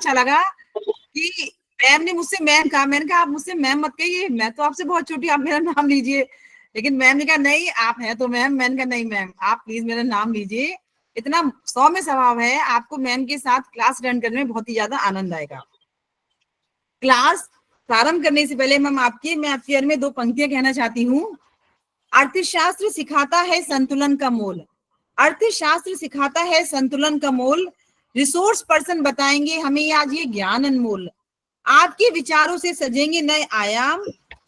अच्छा लगा कि मैम ने मुझसे मैम कहा, मैंने कहा आप मुझसे मैम मत कहिए, मैं तो आपसे बहुत छोटी, आप मेरा नाम लीजिए। लेकिन मैम ने कहा नहीं आप हैं तो मैम। मैंने कहा नहीं मैम आप प्लीज मेरा नाम लीजिए। इतना सौम्य स्वभाव है, आपको मैम के साथ क्लास अटेंड करने में बहुत ही ज्यादा आनंद आएगा। क्लास प्रारंभ करने से पहले मैं आपके बारे में 2 पंक्तियां कहना चाहती हूँ। अर्थशास्त्र सिखाता है संतुलन का मोल, अर्थशास्त्र सिखाता है संतुलन का मोल, रिसोर्स पर्सन बताएंगे हमें आज ये ज्ञान अनमोल, आपके विचारों से सजेंगे नए आयाम,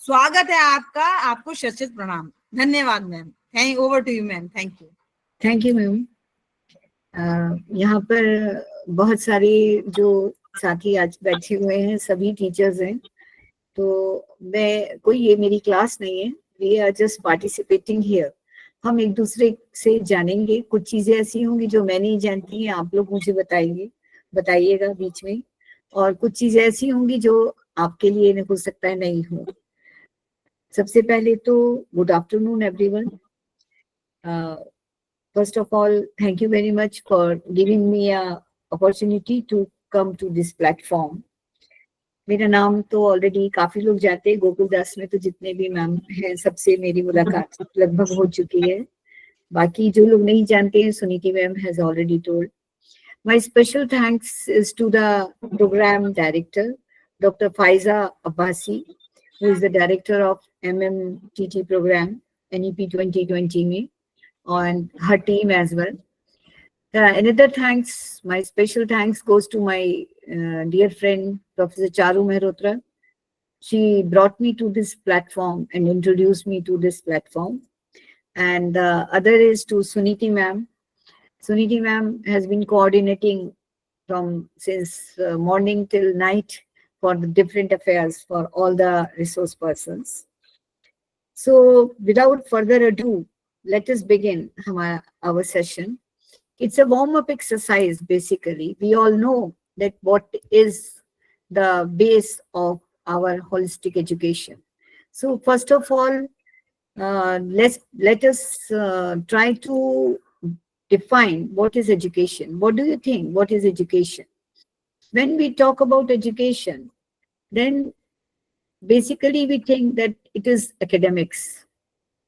स्वागत है आपका, आपको शत शत प्रणाम। धन्यवाद ma'am. Thank over to you ma'am. Thank you. Thank you ma'am. यहाँ पर बहुत सारे जो साथी आज बैठे हुए हैं सभी टीचर्स हैं, तो मैं कोई ये मेरी क्लास नहीं है, we are just participating here. हम एक दूसरे से जानेंगे, कुछ चीजें ऐसी होंगी जो मैं नहीं जानती हैं, आप लोग मुझे बताइएगा बीच में, और कुछ चीजें ऐसी होंगी जो आपके लिए हो सकता है नहीं हो। सबसे पहले तो good afternoon everyone. First of all, thank you very much for giving me a opportunity to come to this platform. मेरा नाम तो ऑलरेडी काफी लोग जानते हैं, गोकुल दास में तो जितने भी मैम हैं सबसे मेरी मुलाकात लगभग हो चुकी है। बाकी जो लोग नहीं जानते हैं, Suniti ma'am has already told. My special thanks is to the program director, Dr. Faiza Abbasi, who is the director of MMTT program, NEP 2020 में, and her team as well. Another thanks, my special thanks goes to my dear friend, Professor Charu Mehrotra. She brought me to this platform and introduced me to this platform. And the other is to Suniti ma'am. Suniti ma'am has been coordinating from since morning till night for the different affairs for all the resource persons. So without further ado, let us begin our session. It's a warm-up exercise, basically. We all know that what is the base of our holistic education. So first of all, let us try to define what is education. What do you think? What is education? When we talk about education, then basically we think that it is academics.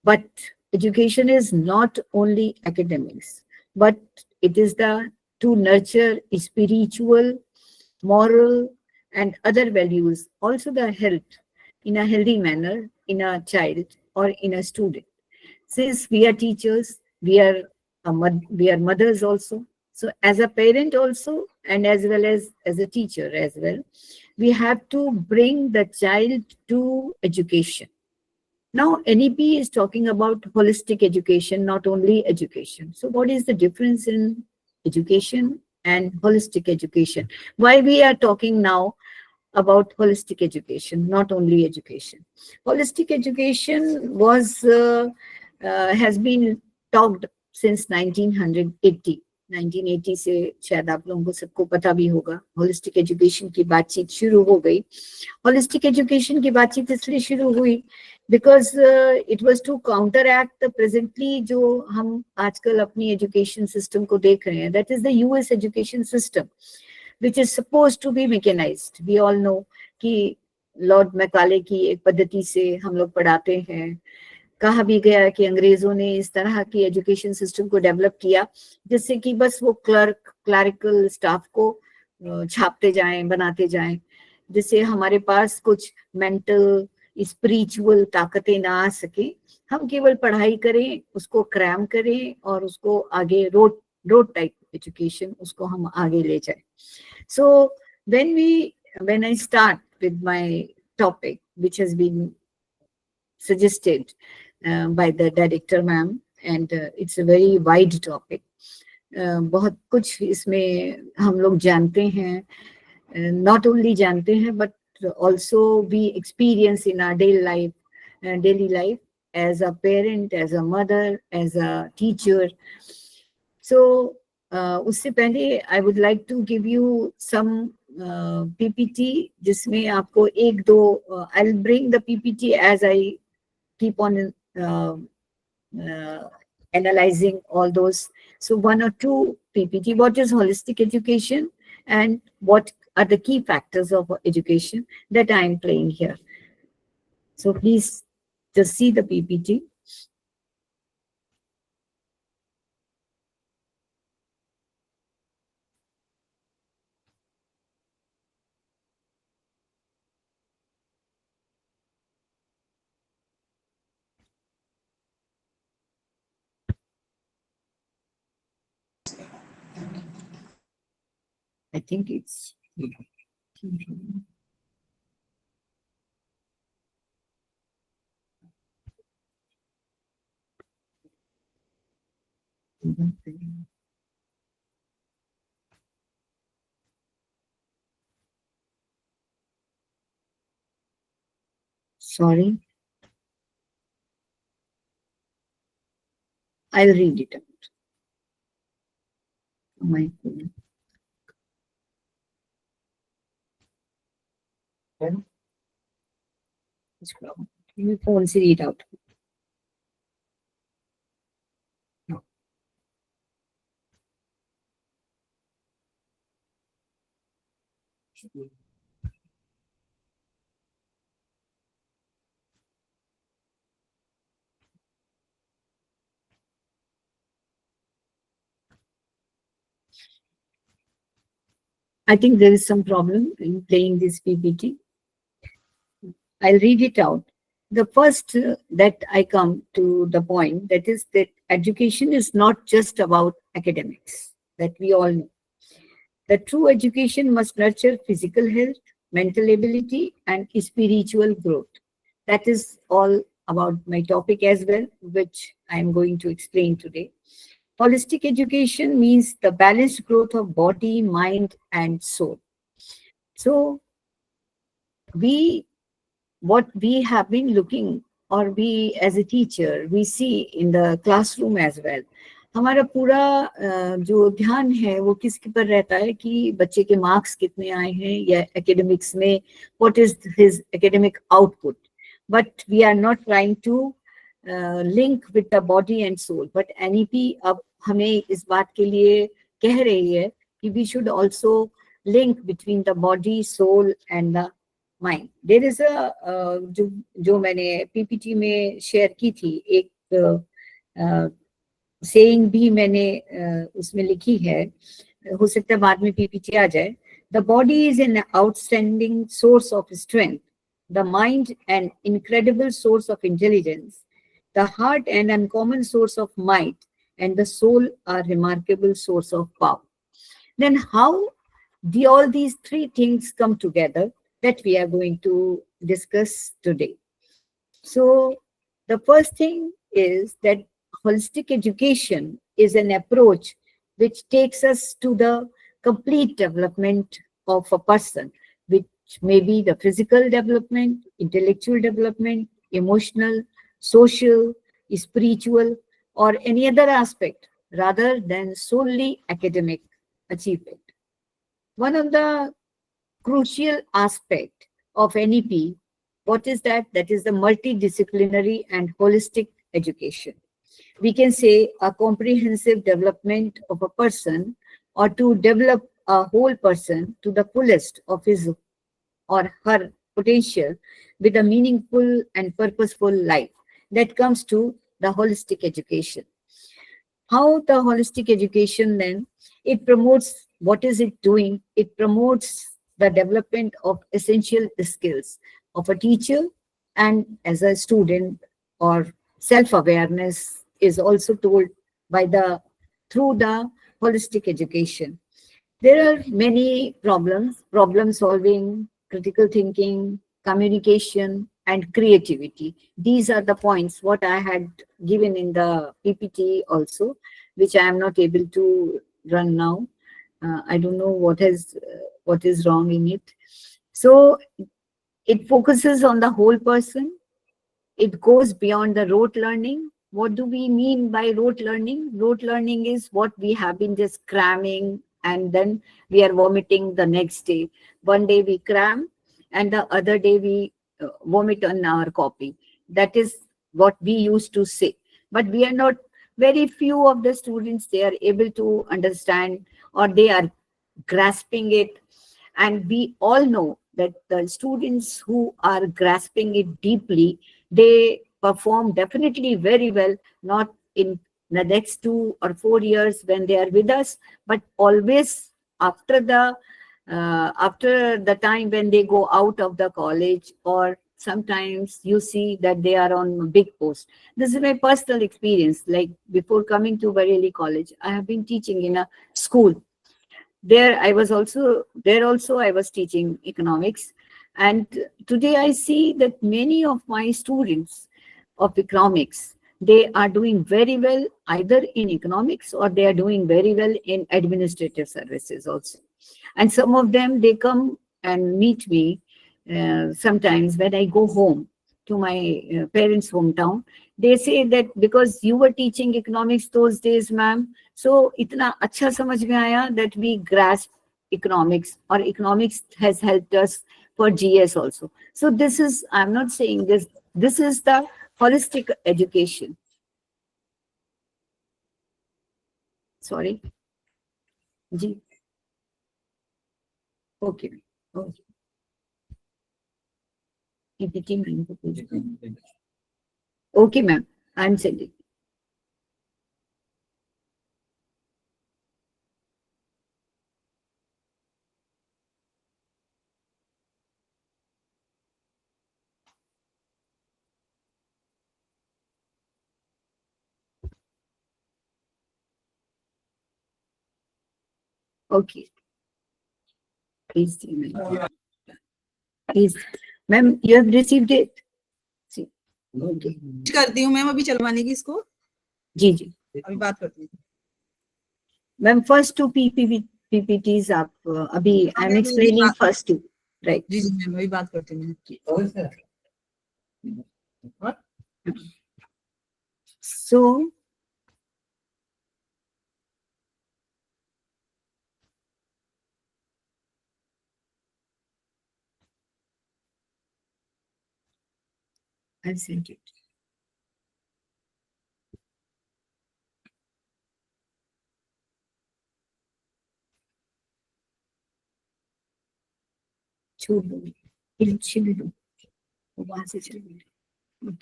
But education is not only academics, but it is to nurture spiritual, moral, and other values, also the health in a healthy manner in a child or in a student. Since we are teachers, we are mothers also. So as a parent also, and as well as a teacher as well, we have to bring the child to education. Now, NEP is talking about holistic education, not only education. So what is the difference in education and holistic education? Why we are talking now about holistic education, not only education? Holistic education has been talked since 1980. 1980 से शायद आप लोगों को सबको पता भी होगा, holistic education की बातचीत शुरू हो गई। होलिस्टिक एजुकेशन की बातचीत इसलिए शुरू हुई because it was to counteract presently जो हम आजकल अपनी एजुकेशन सिस्टम को देख रहे हैं, that is the US education system which is suppose to be mechanised. We all know कि लॉर्ड मैकाले की एक पद्धति से हम लोग पढ़ाते हैं। कहा भी गया कि अंग्रेजों ने इस तरह की एजुकेशन सिस्टम को डेवलप किया जिससे कि बस वो क्लरिकल स्टाफ को छापते जाएं, बनाते जाएं, जिससे हमारे पास कुछ मेंटल स्पिरिचुअल ताकतें ना आ सके। हम केवल पढ़ाई करें, उसको क्रैम करें और उसको आगे रोड टाइप एजुकेशन उसको हम आगे ले जाएं। सो when I start with my topic, which has been suggested by the director ma'am, and it's a very wide topic. बहुत कुछ इसमें हम लोग जानते हैं, not only जानते हैं but also we experience in our daily life as a parent, as a mother, as a teacher. So उससे पहले I would like to give you some PPT जिसमें आपको एक दो I'll bring the PPT as I keep on analyzing all those. So 1 or 2 PPT, what is holistic education and what are the key factors of education that I am playing here. So please just see the PPT. I think it's sorry. I'll read it out. My phone. My phone से read out. I think there is some problem in playing this PPT. I'll read it out. The first that I come to the point, that is that education is not just about academics, that we all know. The true education must nurture physical health, mental ability, and spiritual growth. That is all about my topic as well, which I am going to explain today. Holistic education means the balanced growth of body, mind, and soul. So what we have been looking, or we as a teacher, we see in the classroom as well. हमारा पूरा जो ध्यान है वो किसके पर रहता है कि बच्चे के मार्क्स कितने आए हैं या एकेडमिक्स में what is his academic output. But we are not trying to link with the body and soul. But NEP अब हमें इस बात के लिए कह रही है कि we should also link between the body, soul and the mind. There is a जो मैंने PPT में शेयर की थी, एक saying भी मैंने उसमें लिखी है, हो सकता है बाद में PPT आ जाए. The body is an outstanding source of strength, the mind an incredible source of intelligence, the heart an uncommon source of might, and the soul a remarkable source of power. Then how all these three things come together, that we are going to discuss today. So the first thing is that holistic education is an approach which takes us to the complete development of a person, which may be the physical development, intellectual development, emotional, social, spiritual, or any other aspect rather than solely academic achievement. One of the crucial aspect of NEP, what is that? That is the multidisciplinary and holistic education. We can say a comprehensive development of a person, or to develop a whole person to the fullest of his or her potential with a meaningful and purposeful life. That comes to the holistic education. How the holistic education then, it promotes, what is it doing? It promotes the development of essential skills of a teacher and as a student, or self-awareness is also told by through the holistic education. There are many problems, problem solving, critical thinking, communication, and creativity. These are the points what I had given in the PPT also, which I am not able to run now. I don't know what is wrong in it. So it focuses on the whole person. It goes beyond the rote learning. What do we mean by rote learning? Rote learning is what we have been just cramming and then we are vomiting the next day. One day we cram and the other day we vomit on our copy. That is what we used to say. But we are not, very few of the students, they are able to understand or they are grasping it. And we all know that the students who are grasping it deeply, they perform definitely very well, not in the next 2 or 4 years when they are with us, but always after the time when they go out of the college, or sometimes you see that they are on big posts. This is my personal experience. Like before coming to Bareilly College, I have been teaching in a school. There also I was teaching economics. And today I see that many of my students of economics, they are doing very well either in economics, or they are doing very well in administrative services also. And some of them, they come and meet me sometimes when I go home to my parents' hometown. They say that because you were teaching economics those days, ma'am, so itna acha samajh mein aaya that we grasp economics, or economics has helped us for GS also. So this is, I'm not saying this is the holistic education. Sorry. Ji. Okay. Okay. PPT mein ko bhej. Okay, ma'am. I'm sending. Okay. Please, ma'am. Please. Ma'am, you have received it? See. Okay. करती हूँ ma'am अभी चलवाने की इसको, जी जी अभी बात करती हूँ ma'am. First to PPTs आप अभी I am explaining first two, right? जी जी मैम अभी बात करती हूँ. So I've sent it. छोड़ दो, छिल दो, वहां से चल.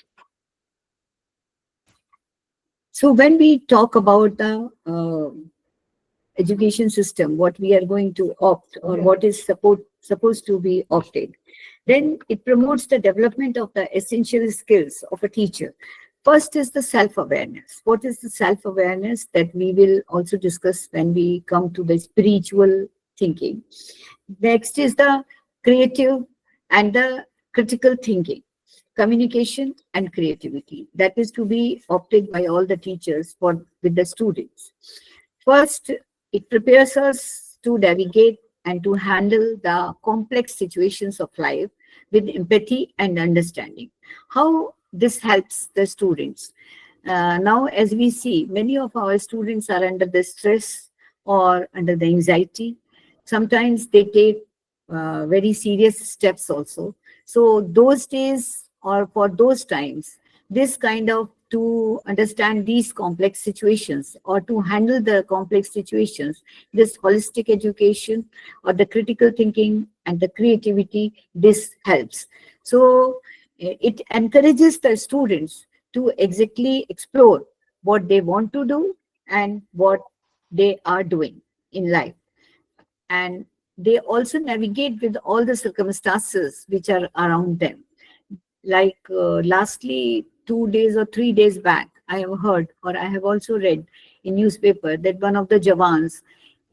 So when we talk about the education system, what we are going to opt, or what is supposed to be opted, then it promotes the development of the essential skills of a teacher. First is the self-awareness. What is the self-awareness? That we will also discuss when we come to the spiritual thinking. Next is the creative and the critical thinking, communication and creativity. That is to be opted by all the teachers with the students. First, it prepares us to navigate and to handle the complex situations of life with empathy and understanding. How this helps the students? Now, as we see, many of our students are under the stress or under the anxiety. Sometimes they take very serious steps also. So those days, or for those times, this kind of, to understand these complex situations or to handle the complex situations, this holistic education or the critical thinking and the creativity, this helps. So it encourages the students to exactly explore what they want to do and what they are doing in life. And they also navigate with all the circumstances which are around them. Like lastly, 2 days or 3 days back, I have heard, or I have also read in newspaper, that one of the Jawans,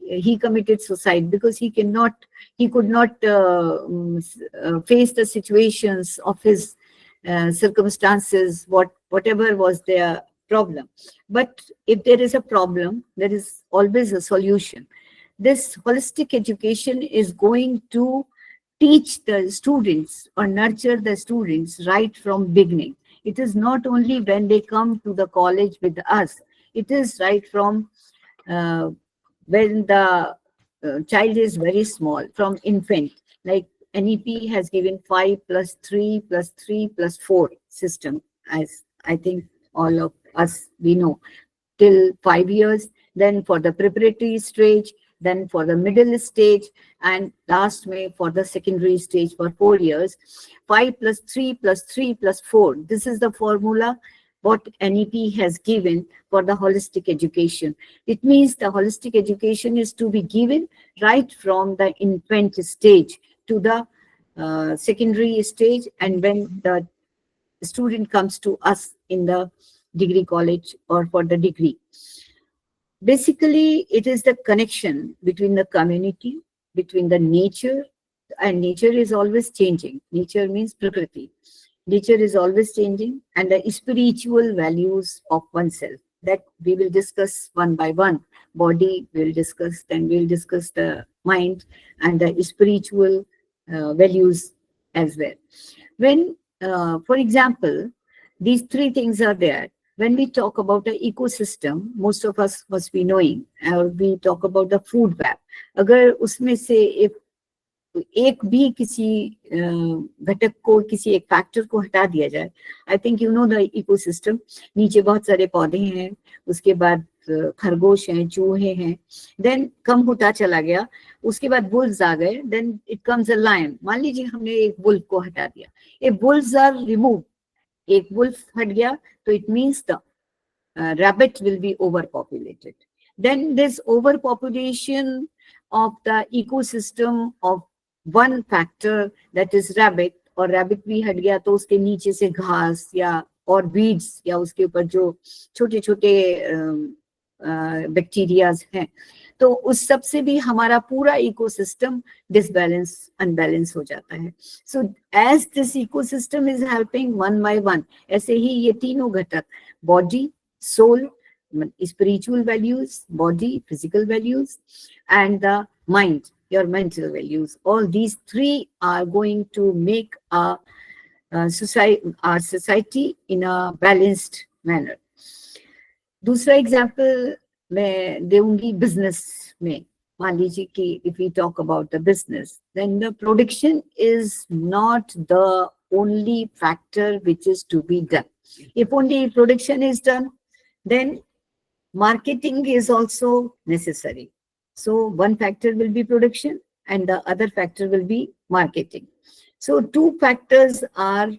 he committed suicide because he could not face the situations of his circumstances, whatever was their problem. But if there is a problem, there is always a solution. This holistic education is going to teach the students or nurture the students right from beginning. It is not only when they come to the college with us, it is right from when the child is very small, from infant. Like NEP has given 5 plus 3 plus 3 plus 4 system, as I think all of us, we know, till 5 years. Then for the preparatory stage, then for the middle stage, and last May for the secondary stage for 4 years. 5 plus 3 plus 3 plus 4. This is the formula what NEP has given for the holistic education. It means the holistic education is to be given right from the infant stage to the secondary stage, and when the student comes to us in the degree college or for the degree. Basically, it is the connection between the community, between the nature, and nature is always changing. Nature means Prakriti. Nature is always changing, and the spiritual values of oneself that we will discuss one by one. Body we'll discuss, then we'll discuss the mind and the spiritual values as well. When, for example, these three things are there. When we talk about the ecosystem, most of us must be knowing, or we talk about the food web. अगर उसमें से एक भी किसी घटक को, किसी एक फैक्टर को हटा दिया जाए, I think you know the ecosystem, नीचे बहुत सारे पौधे हैं, उसके बाद खरगोश हैं, चूहे हैं, देन कम होता चला गया, उसके बाद वुल्व्स आ गए, then it comes a lion. मान लीजिए हमने एक वुल्फ को हटा दिया, ए वुल्व्स आर रिमूव, एक वुल्फ हट गया तो it means the rabbit will be overpopulated. Then this overpopulation of the ecosystem of one factor, that is rabbit, और rabbit भी हट गया तो उसके नीचे से घास या और weeds या उसके ऊपर जो छोटे छोटे बैक्टीरियाज हैं, तो उस सब से भी हमारा पूरा इकोसिस्टम डिसबैलेंस, अनबैलेंस हो जाता है. So as this ecosystem is helping one by one, ऐसे ही ये तीनों घटक, body, soul, spiritual values, body, physical values, and the mind, your mental values. All these three are going to make our society in a balanced manner. दूसरा example मैं दूंगी business में. मान लीजिए कि if we talk about the business, then the production is not the only factor which is to be done. If only production is done, then marketing is also necessary. So one factor will be production and the other factor will be marketing. So two factors are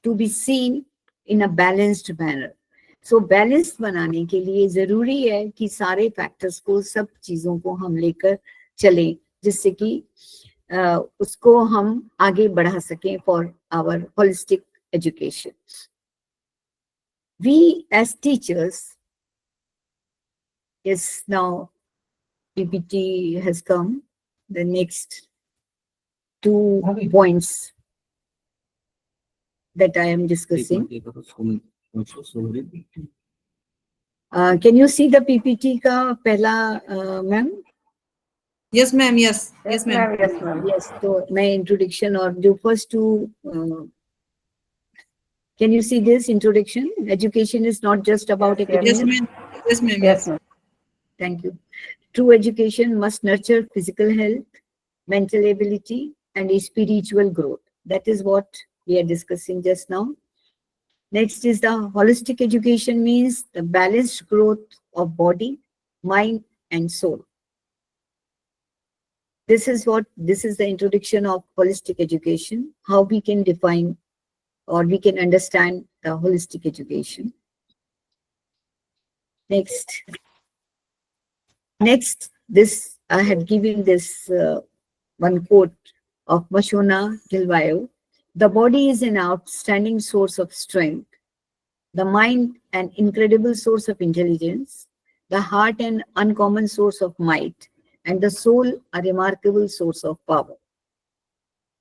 to be seen in a balanced manner. So balanced बनाने के लिए जरूरी है कि सारे factors को, सब चीजों को हम लेकर चलें, जिससे कि उसको हम आगे बढ़ा सकें for our holistic education. We as teachers, yes, now PPT has come, the next 2 points that I am discussing. Can you see the PPT ka pehla, ma'am? Yes, ma'am. Yes. Yes, ma'am. Yes, ma'am. Yes. So my introduction or the first two. Can you see this introduction? Education is not just about academics. Yes, ma'am. Yes, ma'am. Yes. Thank you. True education must nurture physical health, mental ability, and spiritual growth. That is what we are discussing just now. Next is the holistic education, means the balanced growth of body, mind, and soul. This is the introduction of holistic education, how we can define or we can understand the holistic education. Next, this I had given this one quote of Mashona Gilvayo. The body is an outstanding source of strength, the mind an incredible source of intelligence, the heart an uncommon source of might, and the soul a remarkable source of power.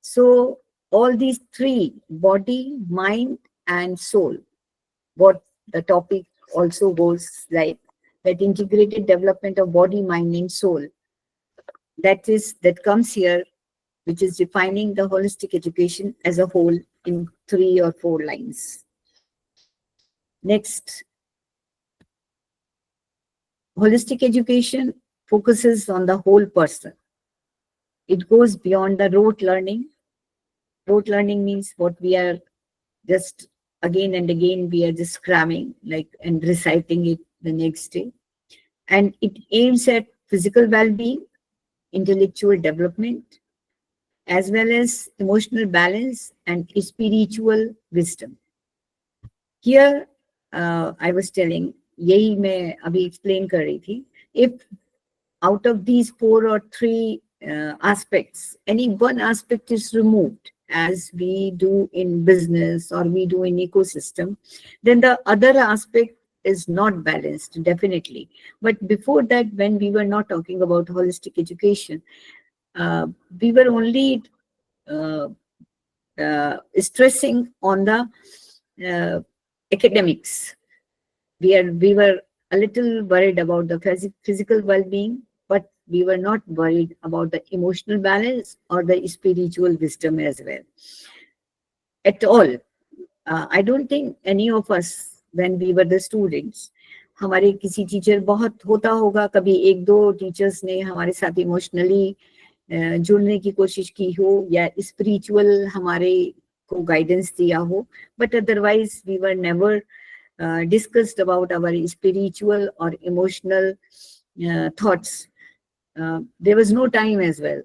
So all these three, body, mind, and soul, what the topic also goes like, that integrated development of body, mind, and soul, that comes here, which is defining the holistic education as a whole in 3 or 4 lines. Next, holistic education focuses on the whole person. It goes beyond the rote learning. Rote learning means what we are just again and again we are just cramming and reciting it the next day. And it aims at physical well-being, intellectual development, as well as emotional balance and spiritual wisdom. Here, I was telling, यही मैं अभी explain कर रही थी, if out of these 4 or 3 aspects, any one aspect is removed, as we do in business or we do in ecosystem, then the other aspect is not balanced, definitely. But before that, when we were not talking about holistic education, we were only stressing on the academics. We were a little worried about the physical well-being, but we were not worried about the emotional balance or the spiritual wisdom as well. At all. I don't think any of us, when we were the students, हमारे किसी teacher बहुत होता होगा, कभी 1-2 teachers ने हमारे साथ emotionally जुड़ने की कोशिश की हो या स्पिरिचुअल हमारे को गाइडेंस दिया हो, but otherwise we were never discussed about our spiritual or emotional thoughts. There was no time as well,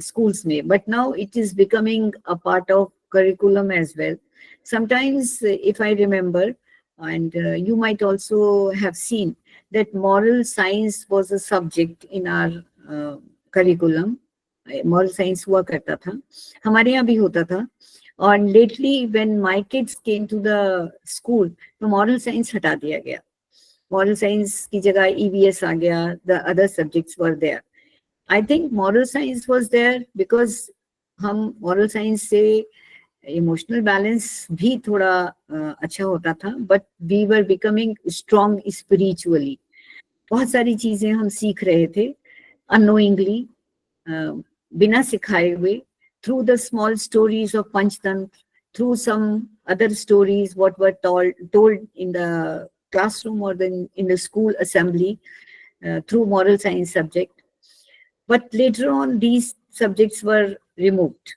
schools may, but now it is becoming a part of curriculum as well. Sometimes, if I remember, and you might also have seen that moral science was a subject in our curriculum. Moral science हुआ करता था, हमारे यहाँ भी होता था. And lately, when my kids came to the school, the moral science हटा दिया गया. Moral science की जगह EVS आ गया. The other subjects were there. I think moral science was there because हम moral science से emotional balance भी थोड़ा अच्छा होता था. But we were becoming strong spiritually. बहुत सारी चीजें हम सीख रहे थे unknowingly, बिना सिखाए हुए, through the small stories of Panchtantra, through some other stories what were told in the classroom or in the school assembly, through moral science subject. But later on, these subjects were removed.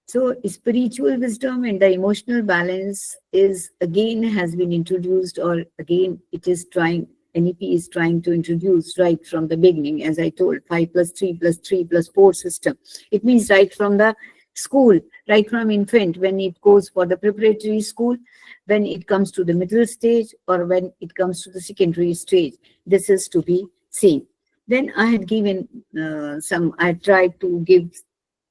So spiritual wisdom and the emotional balance has been introduced, or again it is trying, NEP is trying to introduce right from the beginning, as I told, 5+3+3+4 system. It means right from the school, right from infant, when it goes for the preparatory school, when it comes to the middle stage, or when it comes to the secondary stage, this is to be seen. Then I had given I tried to give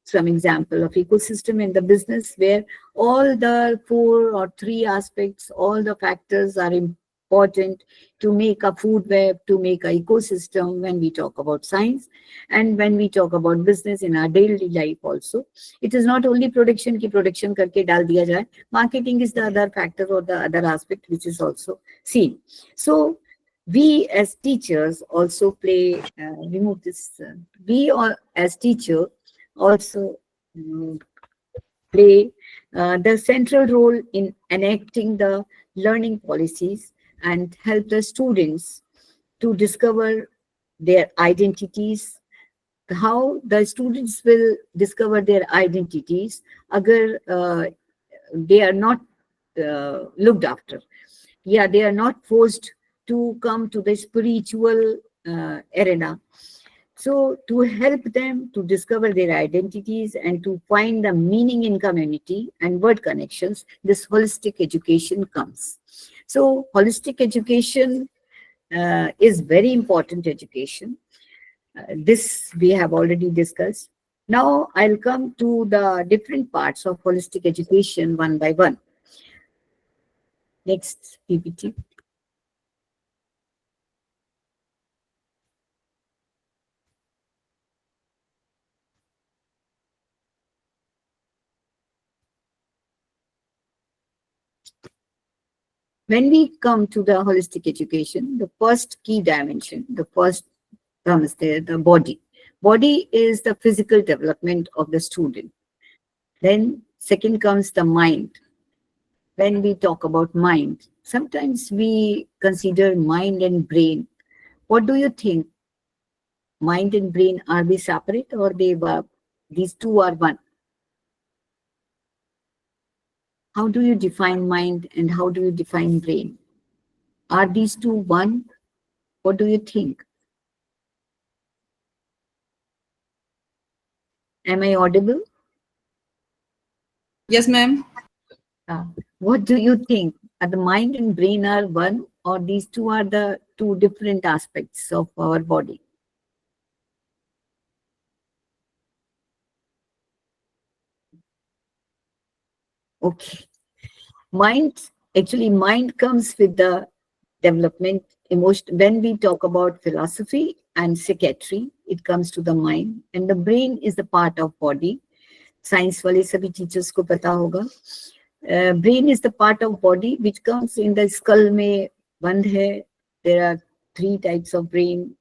some example of ecosystem in the business where all the 4 or 3 aspects, all the factors are important to make a food web, to make an ecosystem when we talk about science, and when we talk about business in our daily life also. It is not only production ki production karke dal diya jaye. Marketing is the other factor or the other aspect which is also seen. So we as teachers also play, remove this, we all as teacher also play the central role in enacting the learning policies and help the students to discover their identities. How the students will discover their identities agar they are not looked after. Yeah, they are not forced to come to the spiritual arena. So to help them to discover their identities and to find the meaning in community and word connections, this holistic education comes. So holistic education is very important education. This we have already discussed. Now I'll come to the different parts of holistic education one by one. Next PPT. When we come to the holistic education, the first key dimension, the first term is there, the body. Body is the physical development of the student. Then second comes the mind. When we talk about mind, sometimes we consider mind and brain. What do you think? Mind and brain, are they separate or these two are one? How do you define mind and how do you define brain? Are these two one? What do you think? Am I audible? Yes, ma'am. What do you think? Are the mind and brain are one, or these two are the two different aspects of our body? Okay. Mind comes with the development, emotion. When we talk about philosophy and psychiatry, it comes to the mind, and the brain is the part of body. Science वाले सभी teachers को पता होगा. Brain is the part of body which comes in the skull में बंद है. There are three types of brain,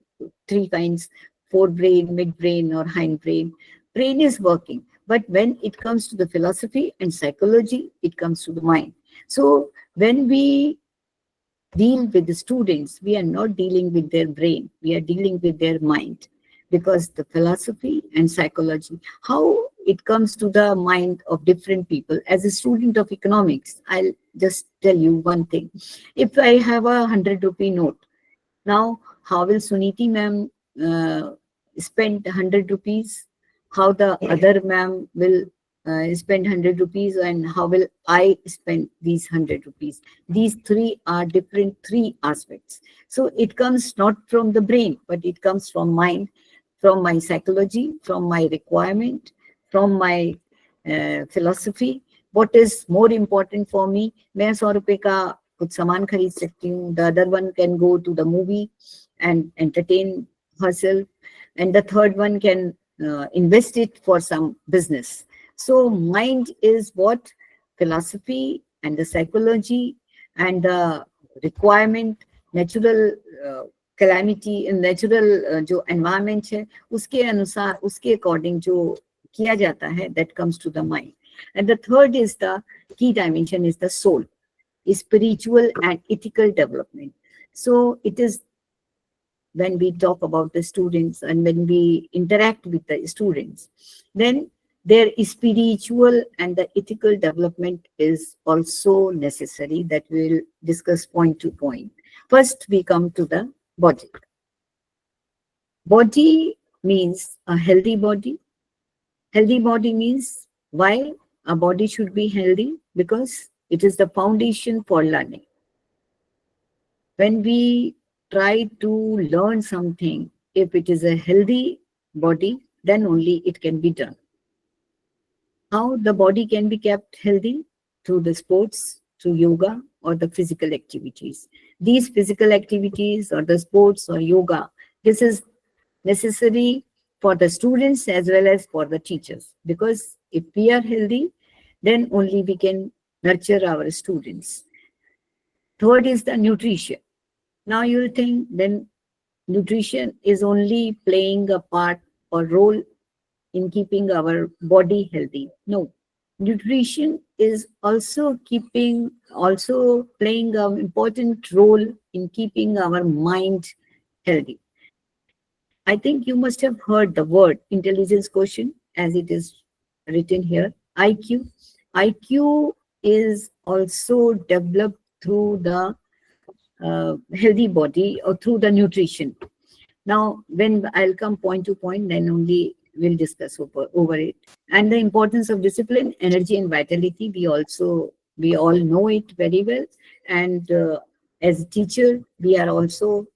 three kinds: forebrain, midbrain, or hindbrain. Brain is working, but when it comes to the philosophy and psychology, it comes to the mind. So when we deal with the students, we are not dealing with their brain, we are dealing with their mind, because the philosophy and psychology, how it comes to the mind of different people. As a student of economics, I'll just tell you one thing. If I have a 100 rupee note, now how will Suniti ma'am spend 100 rupees? How the other ma'am will spend 100 rupees, and how will I spend these 100 rupees? These three are different three aspects. So it comes not from the brain, but it comes from mind, from my psychology, from my requirement, from my philosophy. What is more important for me? मैं 100 रुपए का कुछ सामान खरीद सकती हूँ. The other one can go to the movie and entertain herself, and the third one can invest it for some business. So mind is what philosophy and the psychology and the requirement, natural calamity and natural जो environment है, उसके अनुसार, उसके according जो किया जाता है, that comes to the mind. And the third is the key dimension is the soul, spiritual and ethical development. So it is when we talk about the students and when we interact with the students, then their spiritual and the ethical development is also necessary, that we will discuss point to point. First, we come to the body. Body means a healthy body. Healthy body means why a body should be healthy? Because it is the foundation for learning. When we try to learn something, if it is a healthy body, then only it can be done. How the body can be kept healthy? Through the sports, through yoga, or the physical activities. These physical activities or the sports or yoga, this is necessary for the students as well as for the teachers. Because if we are healthy, then only we can nurture our students. Third is the nutrition. Now you'll think then nutrition is only playing a part or role in keeping our body healthy. No, nutrition is also playing an important role in keeping our mind healthy. I think you must have heard the word intelligence quotient as it is written here, IQ. IQ is also developed through the healthy body or through the nutrition. Now, when I'll come point to point, then only we'll discuss over it. And the importance of discipline, energy, and vitality, we all know it very well. And as a teacher, we are also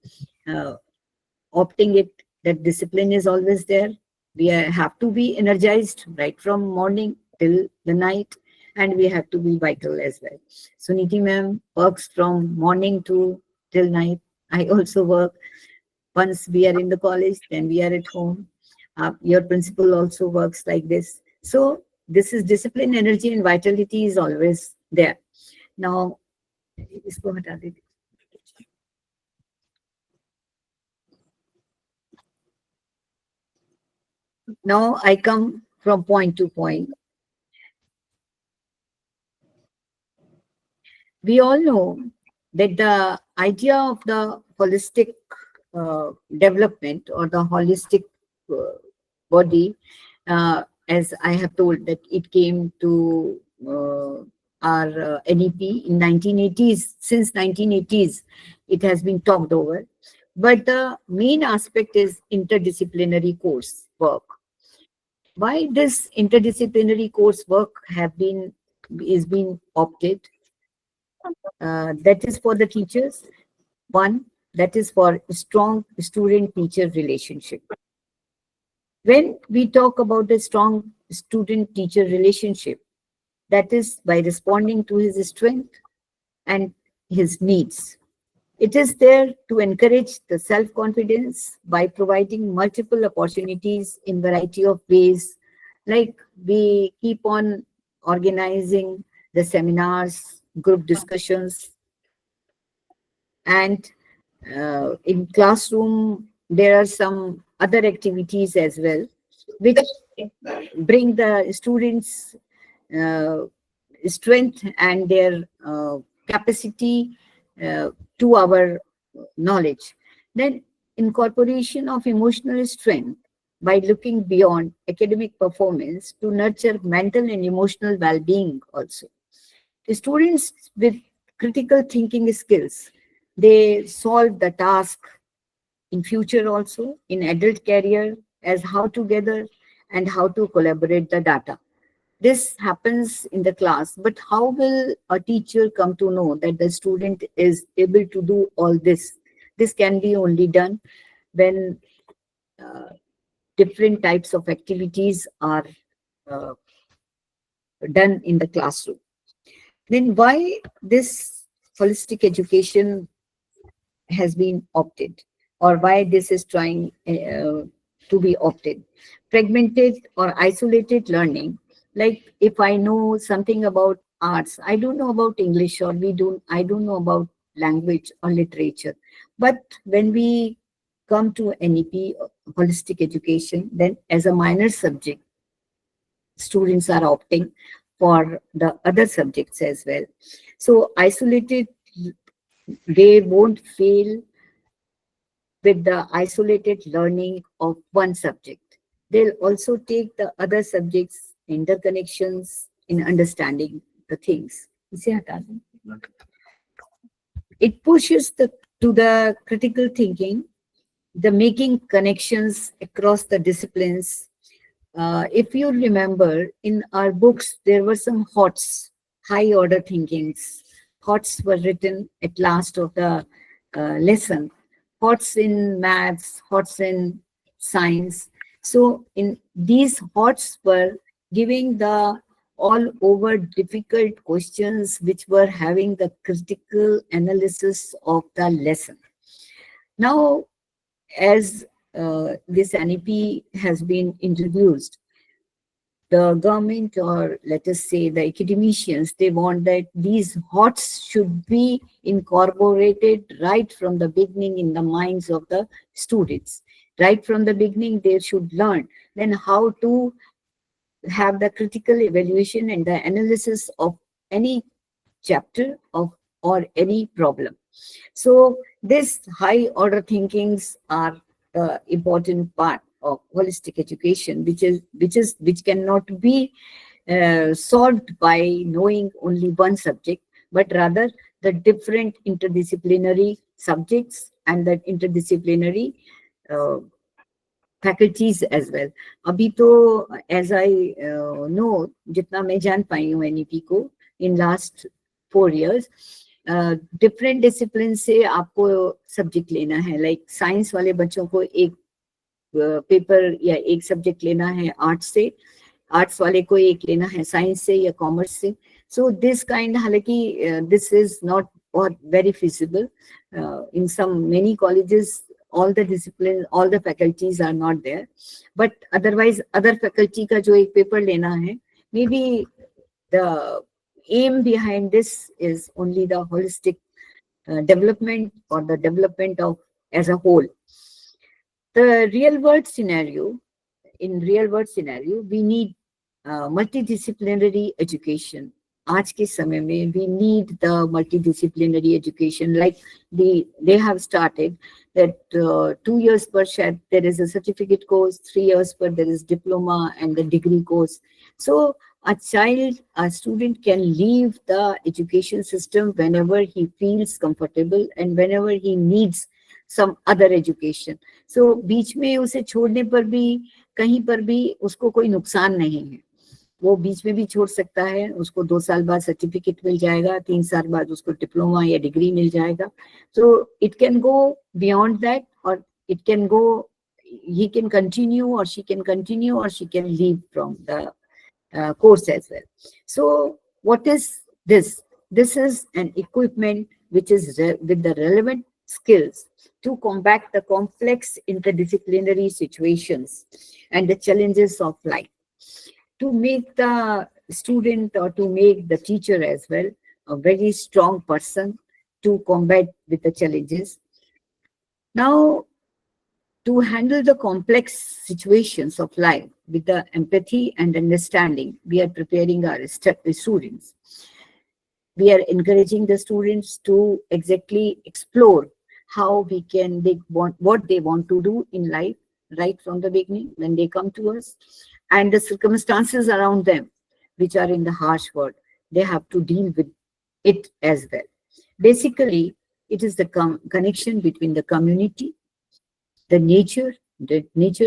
opting it that discipline is always there. We have to be energized right from morning till the night, and we have to be vital as well. Suniti ma'am works from morning till night. I also work. Once we are in the college, then we are at home. Your principal also works like this. So this is discipline, energy, and vitality is always there. Now, इसको हटा दीजिए. Now I come from point to point. We all know that the idea of the holistic development or the holistic body, as I have told, that it came to our NEP in 1980s. Since 1980s, it has been talked over. But the main aspect is interdisciplinary course work. Why this interdisciplinary coursework is being opted? That is for the teachers. One, that is for strong student-teacher relationship. When we talk about a strong student-teacher relationship, that is by responding to his strength and his needs. It is there to encourage the self-confidence by providing multiple opportunities in variety of ways. Like we keep on organizing the seminars, group discussions, and in classroom, there are some other activities as well, which bring the students' uh, strength and their capacity to our knowledge. Then incorporation of emotional strength by looking beyond academic performance to nurture mental and emotional well-being also. The students with critical thinking skills, they solve the task in future also, in adult career, as how to gather and how to collaborate the data. This happens in the class, but how will a teacher come to know that the student is able to do all this? This can be only done when different types of activities are uh, done in the classroom. Then why this holistic education has been opted, or why this is trying to be opted? Fragmented or isolated learning. Like if I know something about arts, I don't know about English, or I don't know about language or literature. But when we come to NEP, holistic education, then as a minor subject, students are opting for the other subjects as well. So isolated, they won't fail with the isolated learning of one subject. They'll also take the other subjects interconnections in understanding the things. इसे हटा दें. It pushes to the critical thinking, the making connections across the disciplines. If you remember, in our books, there were some HOTS, high order thinkings. HOTS were written at last of the lesson. HOTS in maths, HOTS in science. So in these HOTS were giving the all over difficult questions which were having the critical analysis of the lesson. Now, as this NEP has been introduced, the government, or let us say the academicians, they want that these HOTS should be incorporated right from the beginning in the minds of the students. Right from the beginning, they should learn then how to have the critical evaluation and the analysis of any chapter of or any problem. So this high order thinkings are the important part of holistic education, which cannot be solved by knowing only one subject, but rather the different interdisciplinary subjects and the interdisciplinary faculties as well. अभी तो as I know, जितना मैं जान पाई हूँ NEP को in last 4 years, different discipline से आपको subject लेना है. लाइक साइंस वाले बच्चों को एक पेपर या एक सब्जेक्ट लेना है आर्ट्स से, आर्ट्स वाले को एक लेना है साइंस से या कॉमर्स से. सो दिस काइंड, हालांकि this is not very feasible in some many colleges. all the disciplines, all the faculties are not there, but otherwise other faculty का जो एक पेपर लेना है, maybe the aim behind this is only the holistic development or the development of as a whole. The real world scenario, in real world scenario, we need multidisciplinary education. आज के समय में we need the multidisciplinary education. Like they have started that 2 years per शायद there is a certificate course, 3 years per there is diploma and the degree course. So a student can leave the education system whenever he feels comfortable and whenever he needs some other education. So बीच में उसे छोड़ने पर भी कहीं पर भी उसको कोई नुकसान नहीं है, वो बीच में भी छोड़ सकता है, उसको 2 साल बाद सर्टिफिकेट मिल जाएगा, 3 साल बाद उसको डिप्लोमा या डिग्री मिल जाएगा. So it can go beyond that, or it can go, he can continue or she can continue or she can leave from the course as well. So what is this? This is an equipment which is with the relevant skills to combat the complex interdisciplinary situations and the challenges of life, to make the student or to make the teacher as well a very strong person to combat with the challenges. Now, to handle the complex situations of life with the empathy and understanding, we are preparing our students. We are encouraging the students to exactly explore how what they want to do in life right from the beginning when they come to us, and the circumstances around them, which are in the harsh world, they have to deal with it as well. Basically, it is the connection between the community, the nature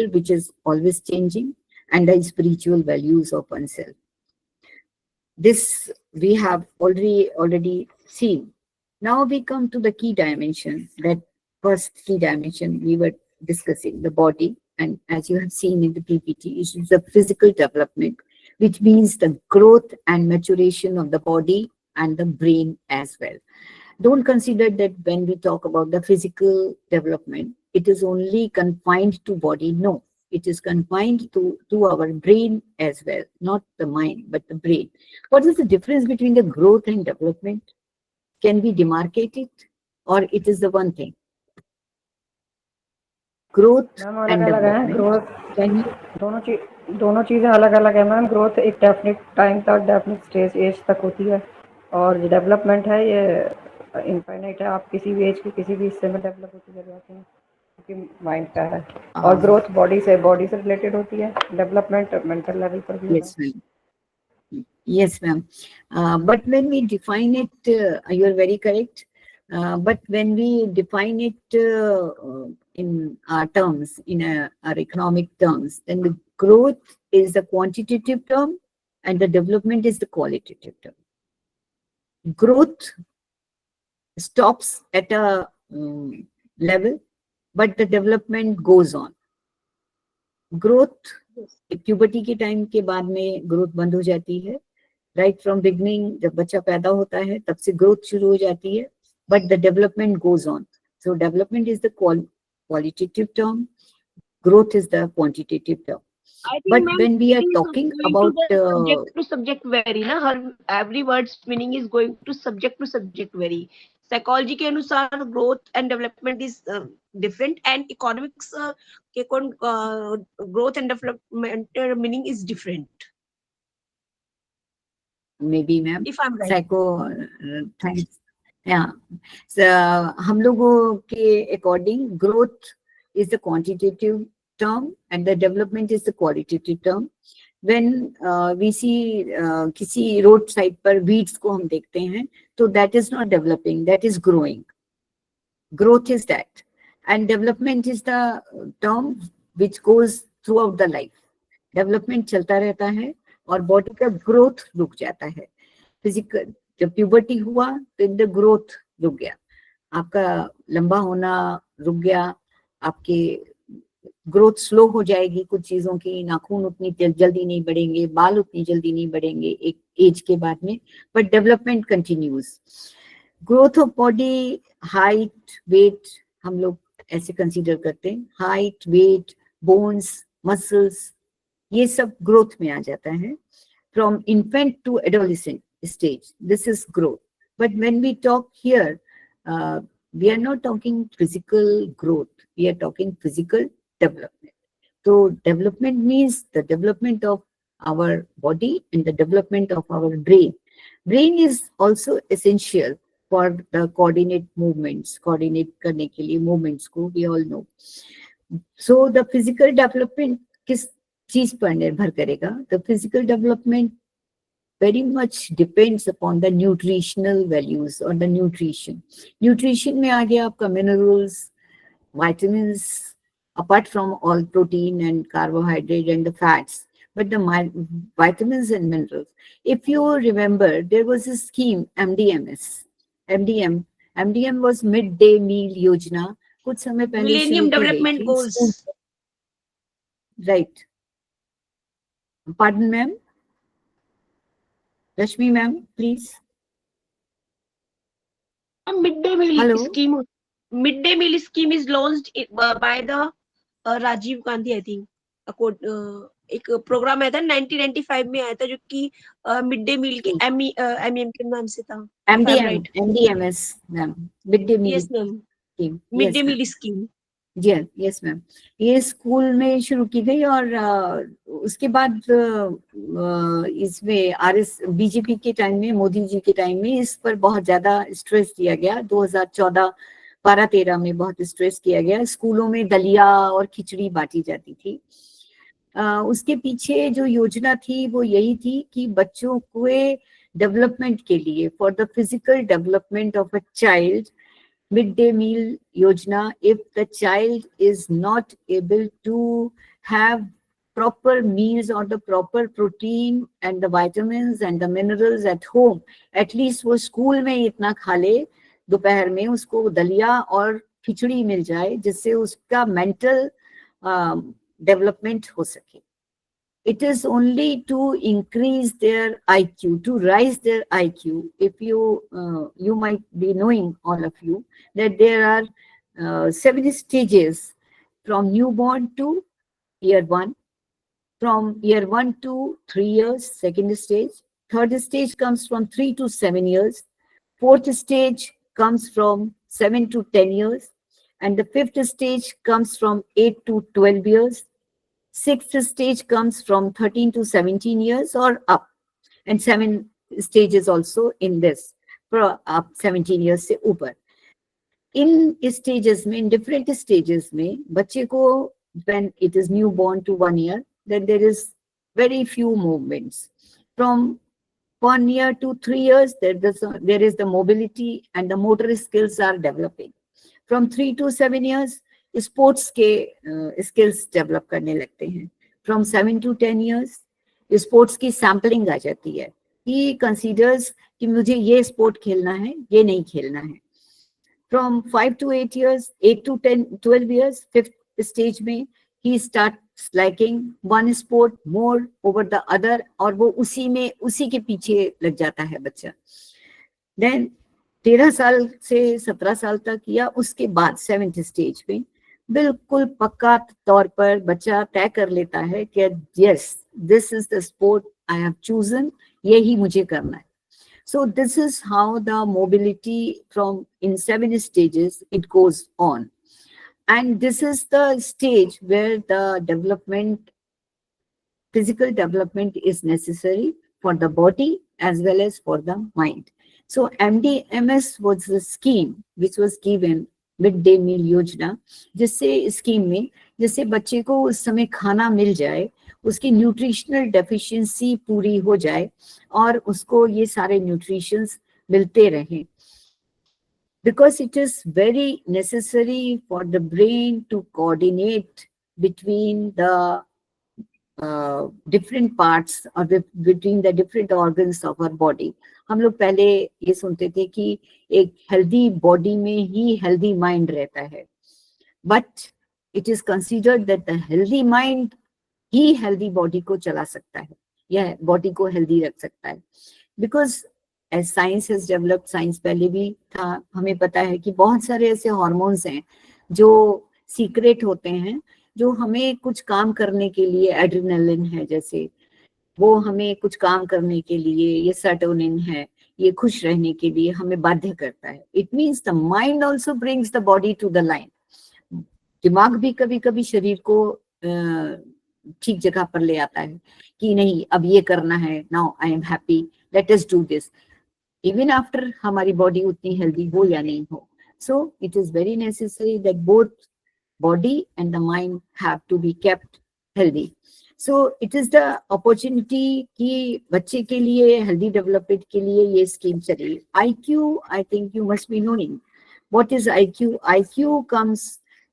which is always changing, and the spiritual values of oneself. This we have already seen. Now we come to the key dimension. That first key dimension we were discussing, the body, and as you have seen in the PPT, it is the physical development, which means the growth and maturation of the body and the brain as well. Don't consider that when we talk about the physical development, it is only confined to body. No, it is confined to our brain as well, not the mind, but the brain. What is the difference between the growth and development? Can we demarcate it, or it is the one thing? Growth and development. Growth Can you? दोनों चीजें अलग अलग है ma'am. Growth एक definite time तक, definite stage as तक होती है, और जो डेवलपमेंट है ये इनफाइनाइट है. आप किसी भी एज के किसी भी हिस्से में डेवलप होते चले जाते हैं, क्योंकि माइंड का है. और ग्रोथ बॉडी से रिलेटेड होती है, डेवलपमेंट मेंटल लेवल पर भी. Yes, ma'am. Yes, ma'am. But when we define it, you are very correct. But when we define it in our terms, in our economic terms, then the growth is the quantitative term and the development is the qualitative term. Growth stops at a level, but the development goes on. Growth, puberty के time के बाद में growth बंद हो जाती है. Right from beginning, जब बच्चा पैदा होता है, तब से growth शुरू हो जाती है, but the development goes on. So development is the qualitative term, growth is the quantitative term. But when we are talking about subject to subject vary, na, every word's meaning is going to subject vary. Psychology के अनुसार growth and development is different, and economics के growth and development meaning is different. maybe ma'am, If I'm right. thanks. Yeah. So हम लोगों के according, growth is the quantitative term and the development is the qualitative term. When we see किसी road side पर weeds को हम देखते हैं, तो that is not developing, that is growing. Growth is that, and development is the term which goes throughout the life. Development चलता रहता है और body का growth रुक जाता है. Physical, जब puberty हुआ तो the growth रुक गया, आपका लंबा होना रुक गया, आपके ग्रोथ स्लो हो जाएगी कुछ चीजों की, नाखून उतनी जल्दी नहीं बढ़ेंगे, बाल उतनी जल्दी नहीं बढ़ेंगे एक एज के बाद में, but development continues. Growth of body, height, weight, हम लोग ऐसे कंसीडर करते हैं. हाइट, वेट, बोन्स, मसल्स, ये सब ग्रोथ में आ जाता है. From infant to adolescent stage, this is growth. But when we talk here, we are not talking physical growth, we are talking physical development. So development means the development of our body and the development of our brain. Brain is also essential for the coordinate movements, coordinate करने के लिए movements को, we all know. So the physical development किस चीज पर निर्भर करेगा? The physical development very much depends upon the nutritional values or the nutrition. Nutrition में आ गया आपका minerals, vitamins apart from all protein and carbohydrate and the fats, but the vitamins and minerals. If you remember, there was a scheme, MDMS. MDM was Midday Meal Yojana. कुछ समय पहले शुरू Millennium की गई Development थी Goals. School, right? Pardon, ma'am? Rashmi, ma'am, please. Midday meal Hello? scheme. Midday meal scheme is launched by the Rajiv Gandhi, I think एक programme आया था 1995 में आया था, जो कि मिड डे मील के एमईएम के नाम से था. MDMS, ma'am. Midday Meal yes ma'am, Scheme. Mid Yes, day ma'am. Meal scheme. जी, यस मैम. ये स्कूल में शुरू की गई और उसके बाद इसमें बीजेपी के टाइम में, मोदी जी के टाइम में इस पर बहुत ज्यादा स्ट्रेस दिया गया. 2014-13 में बहुत स्ट्रेस किया गया. स्कूलों में दलिया और खिचड़ी बांटी जाती थी. उसके पीछे जो योजना थी वो यही थी कि बच्चों के डेवलपमेंट के लिए, for the physical development of a child, midday meal yojana, if the child is not able to have proper meals or the proper protein and the vitamins and the minerals at home, at least वो school में इतना खा ले, दोपहर में उसको दलिया और खिचड़ी मिल जाए जिससे उसका मेंटल डेवलपमेंट हो सके. It is only to increase their IQ, to rise their IQ. If you might be knowing, all of you, that there are 7 stages from newborn to year 1, from year 1 to 3 years, second stage. Third stage comes from 3 to 7 years. Fourth stage comes from 7 to 10 years. And the fifth stage comes from 8 to 12 years. Sixth stage comes from 13 to 17 years or up, and 7 stages also in this, up 17 years से ऊपर. इन stages में, in different stages में, बच्चे को when it is newborn to 1 year, then there is very few movements. From 1 year to 3 years, there is the mobility and the motor skills are developing. From 3 to 7 years, sports के skills develop करने लगते हैं. From 7 to 10 years sports की sampling आ जाती है. ही considers कि मुझे ये स्पोर्ट खेलना है, ये नहीं खेलना है. From 5 to 8 years, 8 to 12 years, fifth stage में ही starts liking one sport more over the other, और वो उसी के पीछे लग जाता है बच्चा. देन 13 साल से 17 साल तक या उसके बाद 7th स्टेज में बिल्कुल पक्का तौर पर बच्चा तय कर लेता है कि yes, this is the sport I have chosen, यही मुझे करना है. So this is how the mobility from in 7 stages it goes on, and this is the stage where the development, physical development is necessary for the body as well as for the mind. So MDMS was the scheme which was given, midday meal योजना, जिससे scheme में जिससे बच्चे को उस समय खाना मिल जाए, उसकी न्यूट्रिशनल डेफिशिएंसी पूरी हो जाए और उसको ये सारे न्यूट्रिशंस मिलते रहें. Because it is very necessary for the brain to coordinate between the different parts or between the different organs of our body. हम लोग पहले ये सुनते थे कि एक हेल्दी बॉडी में ही हेल्दी माइंड रहता है, but it is considered that the healthy mind he healthy body को चला सकता है या बॉडी को हेल्दी रख सकता है. Because as science has developed, science पहले भी था, हमें पता है कि बहुत सारे ऐसे हार्मोन्स हैं जो सीक्रेट होते हैं, जो हमें कुछ काम करने के लिए, एड्रेनालिन है जैसे, वो हमें कुछ काम करने के लिए, ये सर्टोनिन है, ये खुश रहने के लिए हमें बाध्य करता है. It means the mind also brings the body to the line. दिमाग भी कभी कभी शरीर को ठीक जगह पर ले आता है कि नहीं, अब ये करना है, now I am happy, let us do this, even after हमारी बॉडी उतनी हेल्दी हो या नहीं हो. So it is very necessary that both body and the mind have to be kept healthy. So it is the opportunity कि बच्चे के लिए healthy development के लिए ये scheme चली. IQ, I think you must be knowing. What is IQ? IQ comes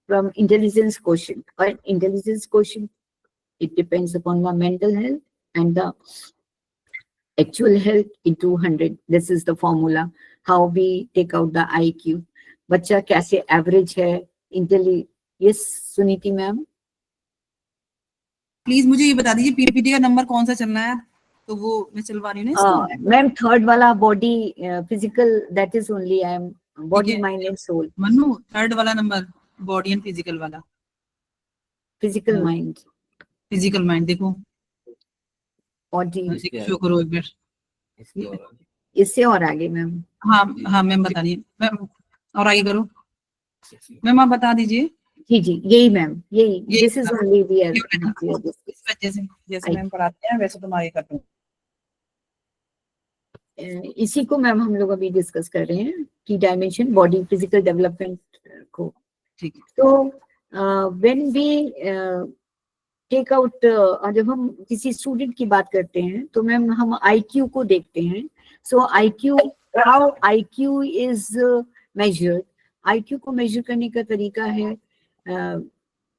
from intelligence quotient. Or intelligence quotient, it depends upon the mental health and the actual health into 100. This is the formula, how we take out the IQ. बच्चा कैसे average है, yes, Suniti ma'am. Please मुझे ये बता दीजिए PPT का number कौन सा चलना है, तो वो मैं चलवा रही हूँ ना इसको। Ma'am, third वाला body, physical, that is only I am body, ठीक है। mind and soul. Manu, third वाला नंबर बॉडी एंड फिजिकल वाला, Physical mind, फिजिकल माइंड देखो, body. शो करो एक बार। इससे और आगे मैम। हाँ हाँ मैम बता दीजिए मैम, और आगे करो मैम, आप बता दीजिए। जी जी, यही मैम, यही, ये this is only we are जैसे जैसे मैम पढ़ाते हैं वैसे तुम आगे कर दो। इसी को मैम हम लोग अभी डिस्कस कर रहे हैं की डायमेंशन बॉडी फिजिकल डेवलपमेंट को। ठीक है। तो व्हेन वी टेक आउट, जब हम किसी स्टूडेंट की बात करते हैं तो मैम हम आईक्यू को देखते हैं। So IQ, how IQ is measured, IQ को मेजर करने का तरीका है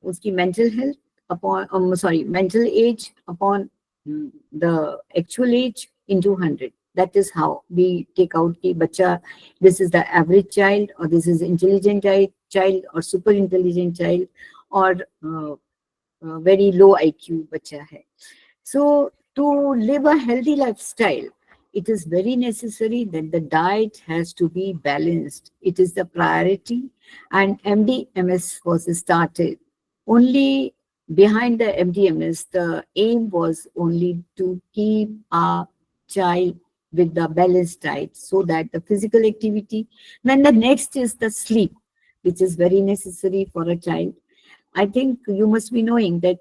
उसकी mental health upon mental age upon the actual age into 100. That is how we take out ki bacha, this is the average child, or this is intelligent child, or super intelligent child, or very low IQ bacha hai. So to live a healthy lifestyle, it is very necessary that the diet has to be balanced. It is the priority, and MDMS was started. Only behind the MDMS, the aim was only to keep a child with the balanced diet, so that the physical activity, then the next is the sleep, which is very necessary for a child. I think you must be knowing that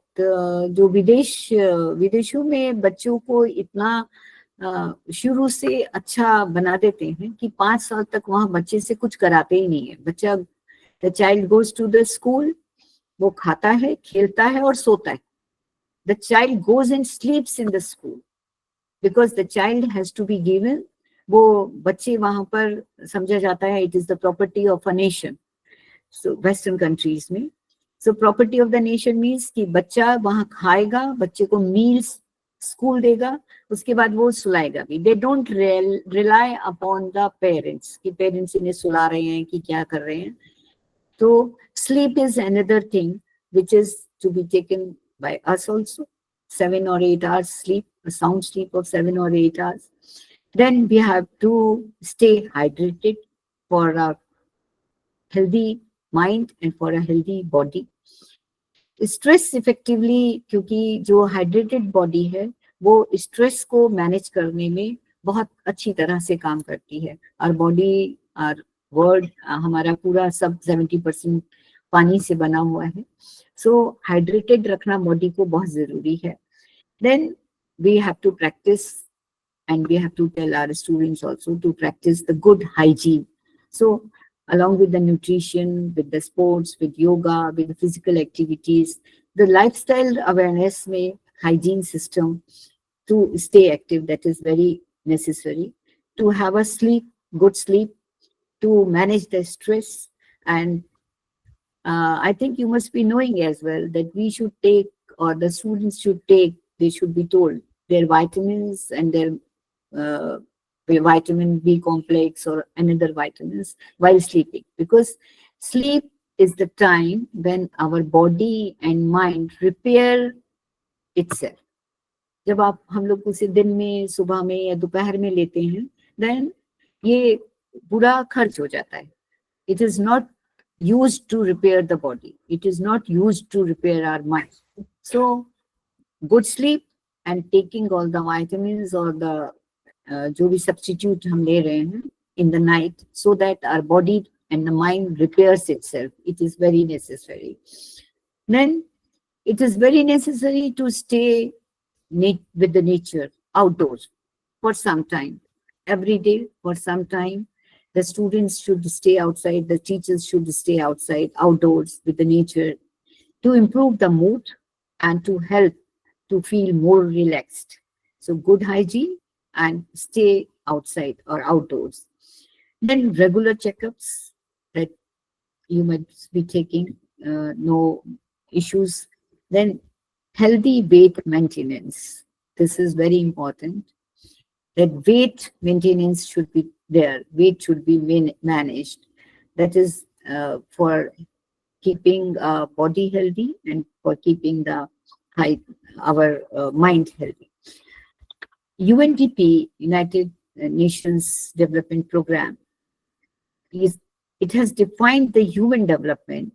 जो विदेशों में बच्चों को इतना शुरू से अच्छा बना देते हैं कि 5 साल तक वहाँ बच्चे से कुछ कराते ही नहीं है। बच्चा, the child goes to the school, वो खाता है, खेलता है और सोता है। The child goes and sleeps in the school. Because the child has to be given, वो बच्चे वहां पर समझा जाता है it is the property of a nation. So western countries में, so property of the nation means कि बच्चा वहां खाएगा, बच्चे को meals स्कूल देगा, उसके बाद वो सुलाएगा भी। They don't rely upon the parents कि parents इन्हें सुला रहे हैं कि क्या कर रहे हैं। तो sleep is another thing which is to be taken by us also. 7 or 8 hours sleep, a sound sleep of 7 or 8 hours. Then we have to stay hydrated for a healthy mind and for a healthy body. Stress effectively, क्योंकि जो hydrated body है वो stress को manage करने में बहुत अच्छी तरह से काम करती है। Our body, our world, हमारा पूरा सब 70% पानी से बना हुआ है। So hydrated रखना body को बहुत जरूरी है। Then we have to practice, and we have to tell our students also to practice the good hygiene. So along with the nutrition, with the sports, with yoga, with the physical activities, the lifestyle awareness में hygiene system to stay active, that is very necessary. To have a sleep, good sleep, to manage the stress, and I think you must be knowing as well that we should take, or the students should take, they should be told their vitamins and their vitamin B complex or another vitamins while sleeping, because sleep is the time when our body and mind repair itself. जब आप हम लोग उसे दिन में, सुबह में या दोपहर में लेते हैं, then ये पूरा खर्च हो जाता है. It is not used to repair the body. It is not used to repair our mind. So good sleep and taking all the vitamins or the जो भी substitute हम ले रहे हैं in the night, so that our body and the mind repairs itself. It is very necessary. Then it is very necessary to stay with the nature outdoors for some time. Every day for some time, the students should stay outside, the teachers should stay outside, outdoors with the nature, to improve the mood and to help to feel more relaxed. So good hygiene and stay outside or outdoors. Then regular checkups that you might be taking, no issues. Then healthy weight maintenance. This is very important. That weight maintenance should be there. Weight should be managed. That is for keeping body healthy and for keeping our mind healthy. UNDP, United Nations Development Program, it has defined the human development.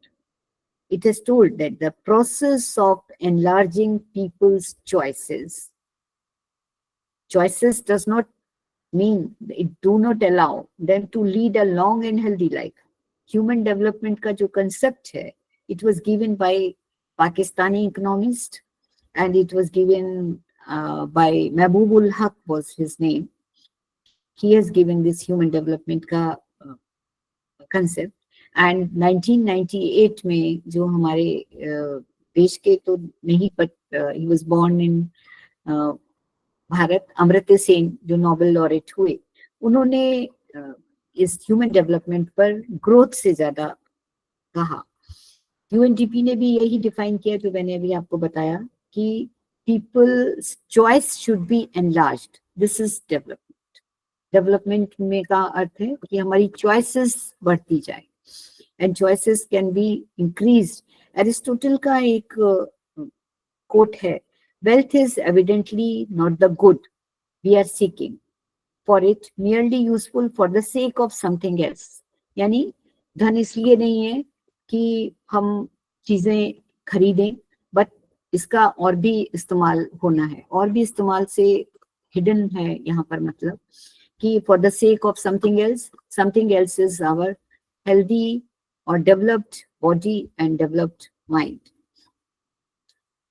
It has told that the process of enlarging people's choices does not mean, it do not allow them to lead a long and healthy life. Human development का जो concept है, it was given by Pakistani economist, and it was given by Mahbubul Haq was his name. He has given this human development का concept. And 1998 में जो हमारे देश के तो नहीं, but he was born in Bharat, Amartya Sen जो नोबेल लॉरेट हुए, उन्होंने इस ह्यूमन डेवलपमेंट पर ग्रोथ से ज्यादा कहा. यूएनडीपी ने भी यही डिफाइन किया जो मैंने अभी आपको बताया कि people's choice should be enlarged. This is development. Development में का अर्थ है कि हमारी चॉइसेस बढ़ती जाए and choices can be increased. Aristotle का एक कोट है, wealth is evidently not the good we are seeking for it, merely useful for the sake of something else. यानी धन इसलिए नहीं है कि हम चीजें खरीदें, बट इसका और भी इस्तेमाल होना है. और भी इस्तेमाल से हिडन है यहाँ पर मतलब कि for the sake of something else is our healthy or developed body and developed mind.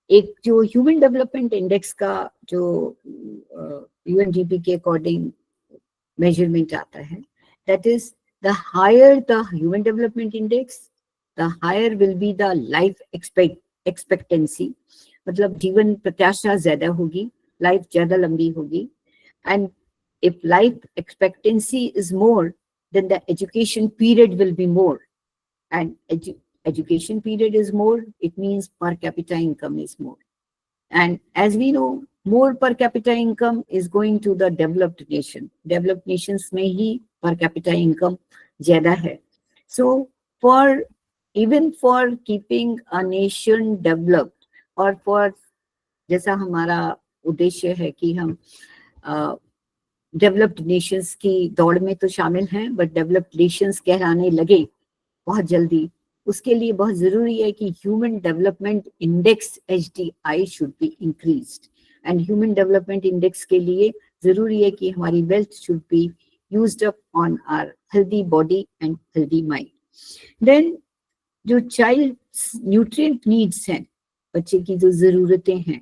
एक जो ह्यूमन डेवलपमेंट इंडेक्स का जो यूएनडीपी के अकॉर्डिंग मेजरमेंट आता है, that is the higher the human development index, the higher will be the life expectancy. मतलब जीवन प्रत्याशा ज्यादा होगी, लाइफ ज्यादा लंबी होगी. And if life expectancy is more, then the education period will be more. And education period is more, it means per capita income is more. And as we know, more per capita income is going to the developed nation. Developed nations में ही per capita income ज़्यादा है. So even for keeping a nation developed, और for जैसा हमारा उद्देश्य है कि हम developed nations की दौड़ में तो शामिल हैं, but developed nations कहलाने लगे बहुत जल्दी, उसके लिए बहुत जरूरी है कि human development index HDI should be increased. And human development index के लिए जरूरी है कि हमारी wealth should be used up on our healthy body and healthy mind. Then जो चाइल्ड न्यूट्रिएंट नीड्स हैं, बच्चे की जो जरूरतें हैं,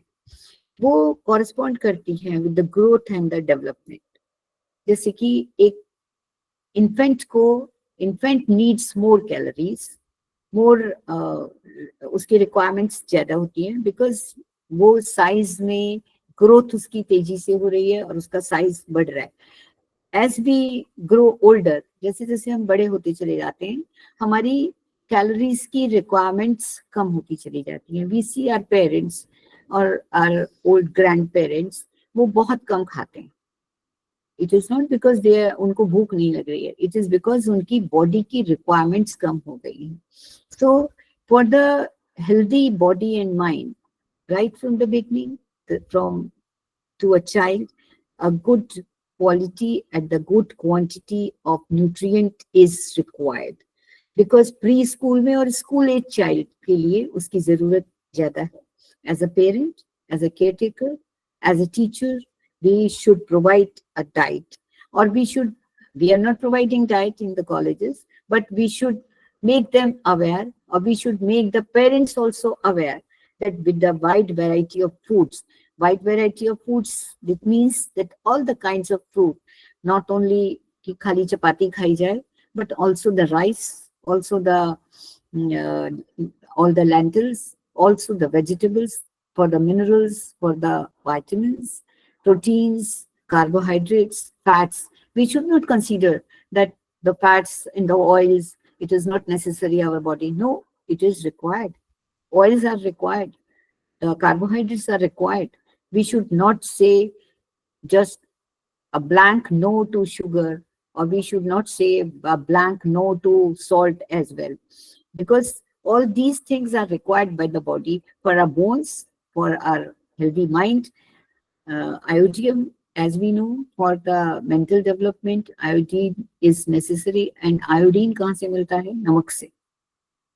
वो कॉरेस्पॉन्ड करती हैं with the growth and the development. जैसे कि एक इन्फेंट नीड्स मोर कैलोरीज, मोर उसकी रिक्वायरमेंट्स ज्यादा होती हैं, बिकॉज वो साइज में ग्रोथ उसकी तेजी से हो रही है और उसका साइज बढ़ रहा है. एज वी ग्रो ओल्डर, जैसे जैसे हम बड़े होते चले जाते हैं, हमारी कैलोरीज की रिक्वायरमेंट्स कम होती चली जाती हैं. वी सी आवर पेरेंट्स और आवर ओल्ड ग्रैंड पेरेंट्स, वो बहुत कम खाते हैं. इट इज नॉट बिकॉज उनको भूख नहीं लग रही है, इट इज बिकॉज उनकी बॉडी की रिक्वायरमेंट्स कम हो गई हैं. So for the healthy body and mind, right from the beginning, to a child, a good quality and the good quantity of nutrient is required. Because preschool में और school age child के लिए उसकी जरूरत ज्यादा है. As a parent, as a caretaker, as a teacher, we should provide a diet. Or we are not providing diet in the colleges, but we should make them aware, or we should make the parents also aware that with the wide variety of foods, that means that all the kinds of fruit, not only ki khali chapati khai jaye, but also the rice, also the all the lentils, also the vegetables, for the minerals, for the vitamins, proteins, carbohydrates, fats. We should not consider that the fats in the oils, it is not necessary our body. No, it is required. Oils are required. Carbohydrates are required. We should not say just a blank no to sugar, or we should not say a blank no to salt as well, because all these things are required by the body for our bones, for our healthy mind. Iodium, as we know, for the mental development, iodine is necessary. And iodine कहाँ से मिलता है? नमक से.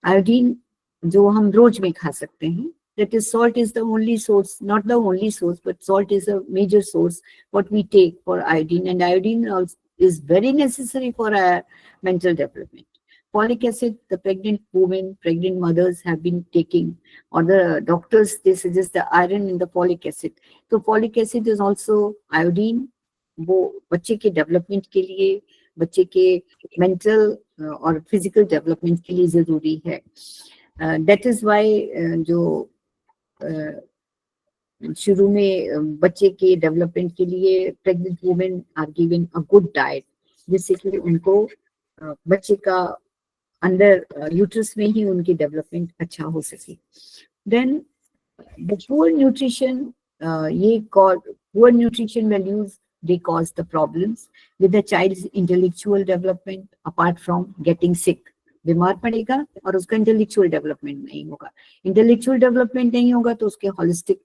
Iodine जो हम रोज में खा सकते हैं, that is, salt is the only source, not the only source, but salt is a major source what we take for iodine, and iodine also is very necessary for our mental development. Folic acid, the pregnant women, pregnant mothers have been taking, or the doctors, they suggest the iron in the folic acid. So folic acid is also iodine, वो बच्चे के development के लिए, बच्चे के mental और physical development के लिए जरूरी है. दैट इज वाई जो शुरू में बच्चे के डेवलपमेंट के लिए pregnant women are given a good diet, जिससे कि उनको बच्चे का अंदर यूट्रस में ही उनकी डेवलपमेंट अच्छा हो सके. देन द पुअर न्यूट्रिशन, ये poor nutrition values, they cause the problems with the child's intellectual development apart from getting sick. बीमार पड़ेगा और उसका इंटेलेक्चुअल डेवलपमेंट नहीं होगा. इंटेलेक्चुअल डेवलपमेंट नहीं होगा तो उसके होलिस्टिक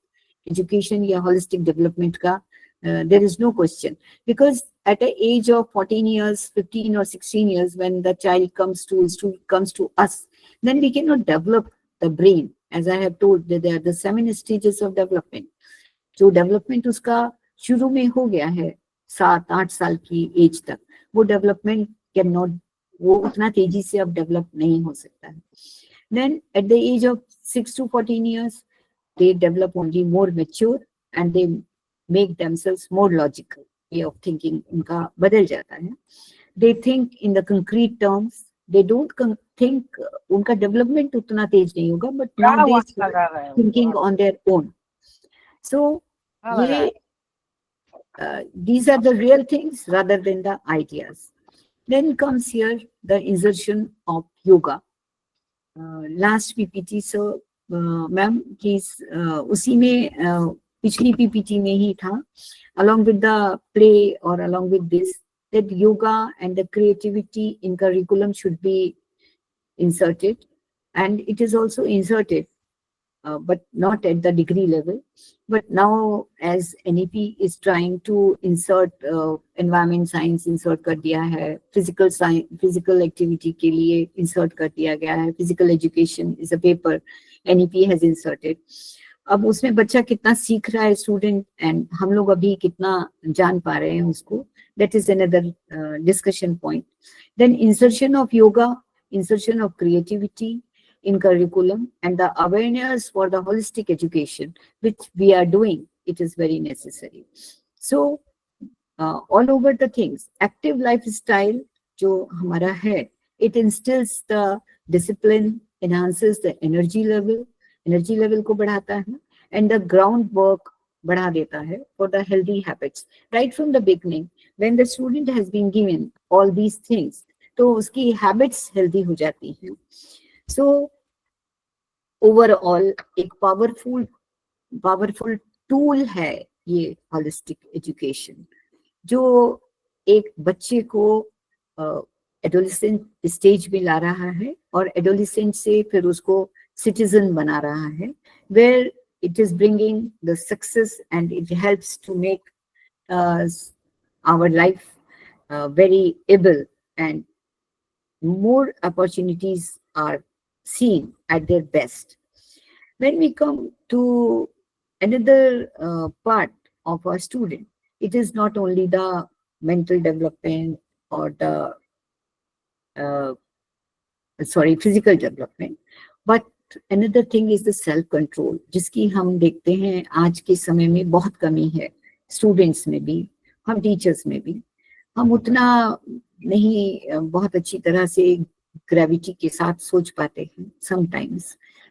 एजुकेशन या होलिस्टिक डेवलपमेंट का there is no question, because at the age of 14 years, 15 or 16 years, when the child comes to us, then we cannot develop the brain. As I have told, there are the 7 stages of development. जो development उसका शुरू में हो गया है 7-8 साल की as तक, वो डेवलपमेंट कैन नॉट, वो उतना तेजी से अब डेवलप नहीं हो सकता है. Then at the age of 6 to 14 years, they develop only more mature and they make themselves more logical. Way of thinking उनका बदल जाता है. They think in the concrete terms. They don't think, उनका development उतना तेज नहीं होगा, but now they are thinking on their own. So ये these are the real things rather than the ideas. Then comes here the insertion of yoga. Last PPT, so ma'am, please, उसी में पिछली PPT में ही था, along with the play or along with this, that yoga and the creativity in curriculum should be inserted, and it is also inserted, but not at the degree level. But now, as NEP is trying to insert environment science, insert कर दिया है, physical science, physical activity के लिए insert कर दिया गया है, physical education is a paper NEP has inserted. अब उसमें बच्चा कितना सीख रहा है स्टूडेंट, एंड हम लोग अभी कितना जान पा रहे हैं उसको, that is another discussion point. Then insertion of yoga, insertion of creativity in curriculum, and the awareness for the holistic education, which we are doing, it is very necessary. So all over the things, active lifestyle जो हमारा है, it instills the discipline, enhances the energy level को बढ़ाता है, and the groundwork बढ़ा देता है for the healthy habits. Right from the beginning, when the student has been given all these things, तो उसकी habits healthy हो जाती हैं. So overall एक powerful tool है ये holistic education, जो एक बच्चे को adolescent stage में ला रहा है और adolescent से फिर उसको citizen बना रहा है, where it is bringing the success and it helps to make our life very able, and more opportunities are seen at their best. When we come to another part of our student, it is not only the mental development or the physical development, but another thing is the self control, जिसकी हम देखते हैं आज के समय में बहुत कमी है, स्टूडेंट्स में भी, हम टीचर्स में भी. हम उतना नहीं बहुत अच्छी तरह से ग्रेविटी के साथ सोच पाते हैं.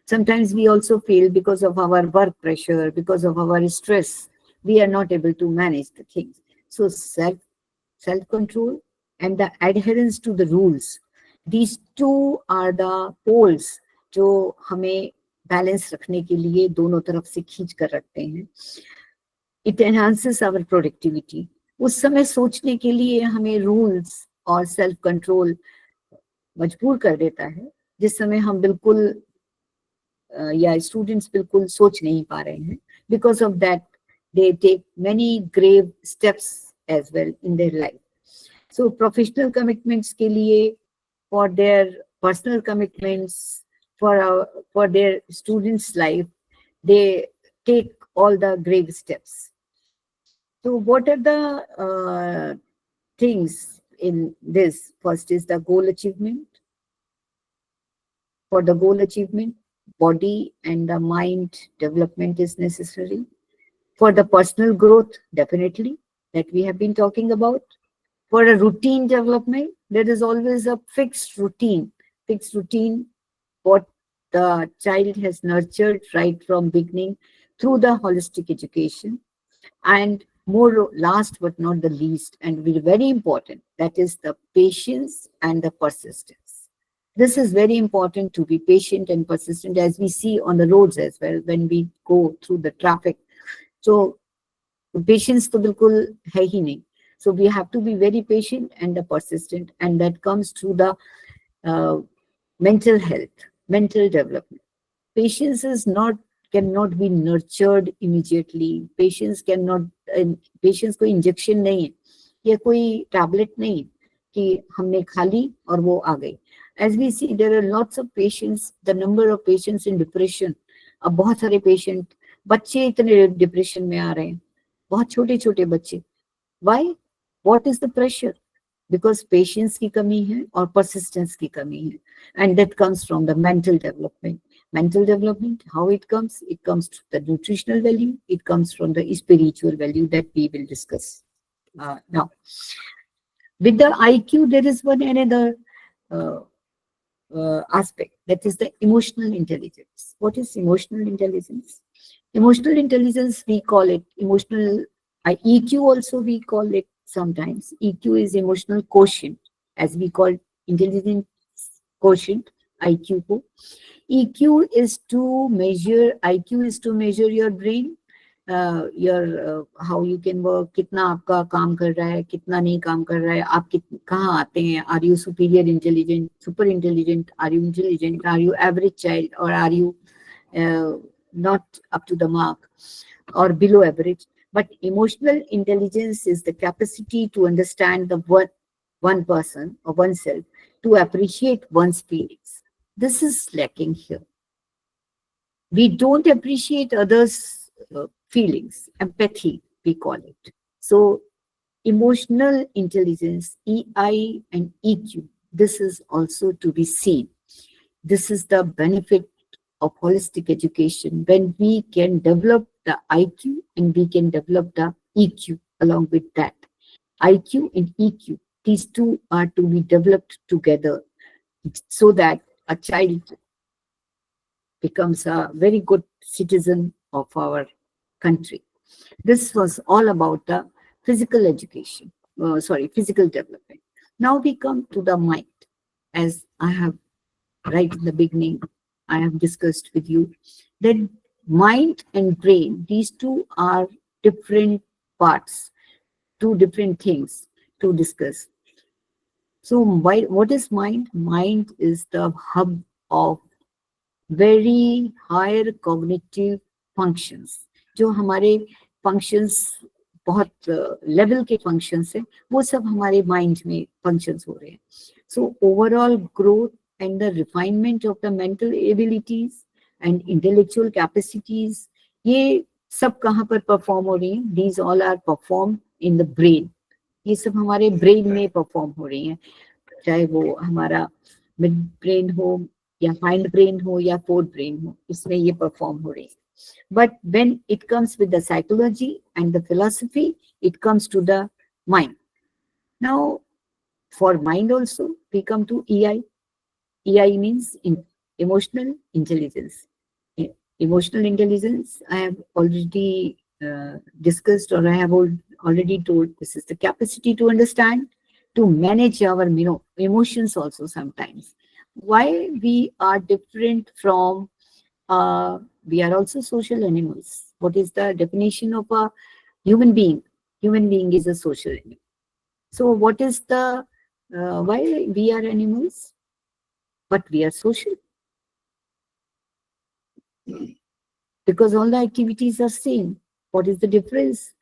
Sometimes we also fail because of our work pressure, because of our stress. We are not able to manage the things. So self control and the adherence to the rules, these two are the poles जो हमें balance रखने के लिए दोनों तरफ से खींच कर रखते हैं। It enhances our productivity. उस समय सोचने के लिए हमें रूल्स और सेल्फ कंट्रोल मजबूर कर देता है, जिस समय हम बिल्कुल या स्टूडेंट्स बिल्कुल सोच नहीं पा रहे हैं। Because of that they take many grave steps as well in their life. So professional commitments के लिए, for their personal commitments, for their students' life, they take all the grave steps. So what are the things in this? First is the goal achievement. For the goal achievement, body and the mind development is necessary. For the personal growth, definitely, that we have been talking about. For a routine development, there is always a fixed routine, what the child has nurtured right from beginning through the holistic education. And more, last but not the least, and very important, that is the patience and the persistence. This is very important, to be patient and persistent, as we see on the roads as well when we go through the traffic. So patience to bilkul hai hi nahi. So we have to be very patient and persistent, and that comes through the mental health, mental development. Patience cannot be nurtured immediately. Patience कोई injection नहीं है, या कोई tablet नहीं कि हमने खा ली और वो आ गई. As we see, there are lots of patients, the number of patients in depression. अब बहुत सारे पेशेंट, बच्चे इतने डिप्रेशन में आ रहे हैं, बहुत छोटे छोटे बच्चे. Why? What is the pressure? Because patience की कमी है और persistence की कमी है, and that comes from the mental development. Mental development, how it comes? It comes to the nutritional value. It comes from the spiritual value that we will discuss now. With the IQ, there is one another aspect, that is the emotional intelligence. What is emotional intelligence? Emotional intelligence, we call it emotional EQ also we call it sometimes. EQ is emotional quotient, as we call intelligence quotient, IQ को. EQ is to measure, IQ is to measure your brain, your how you can work, कितना आपका काम कर रहा है, कितना नहीं काम कर रहा है, आप कहाँ आते हैं, are you superior intelligent, super intelligent, are you intelligent, are you average child, or are you not up to the mark or below average. But emotional intelligence is the capacity to understand the one person or oneself, to appreciate one's feelings. This is lacking here. We don't appreciate others' feelings, empathy, we call it. So emotional intelligence, EI and EQ, this is also to be seen. This is the benefit of holistic education, when we can develop the IQ and we can develop the EQ along with that. IQ and EQ, these two are to be developed together so that a child becomes a very good citizen of our country. This was all about the physical education, physical development. Now we come to the mind. As I have right in the beginning, I have discussed with you that mind and brain, these two are different parts, two different things to discuss. So what is mind? Mind is the hub of very higher cognitive functions. जो हमारे functions बहुत level के functions है, वो सब हमारे mind में functions हो रहे हैं. So overall growth and the refinement of the mental abilities and intellectual capacities, ये सब कहाँ पर perform हो रही हैं? These all are performed in the brain. ये सब हमारे brain में perform हो रही हैं, चाहे वो हमारा mid brain हो या hind brain हो या fourth brain हो, इसमें ये perform हो रही है. But when it comes with the psychology and the philosophy, it comes to the mind. Now, for mind also, we come to EI. EI means emotional intelligence. Emotional intelligence, I have already discussed, or I have already told, this is the capacity to understand, to manage our emotions also sometimes. why we are different from, we are also social animals. What is the definition of a human being? Human being is a social animal. So what is the, why we are animals, but we are social? Because all the activities are same. What is the difference?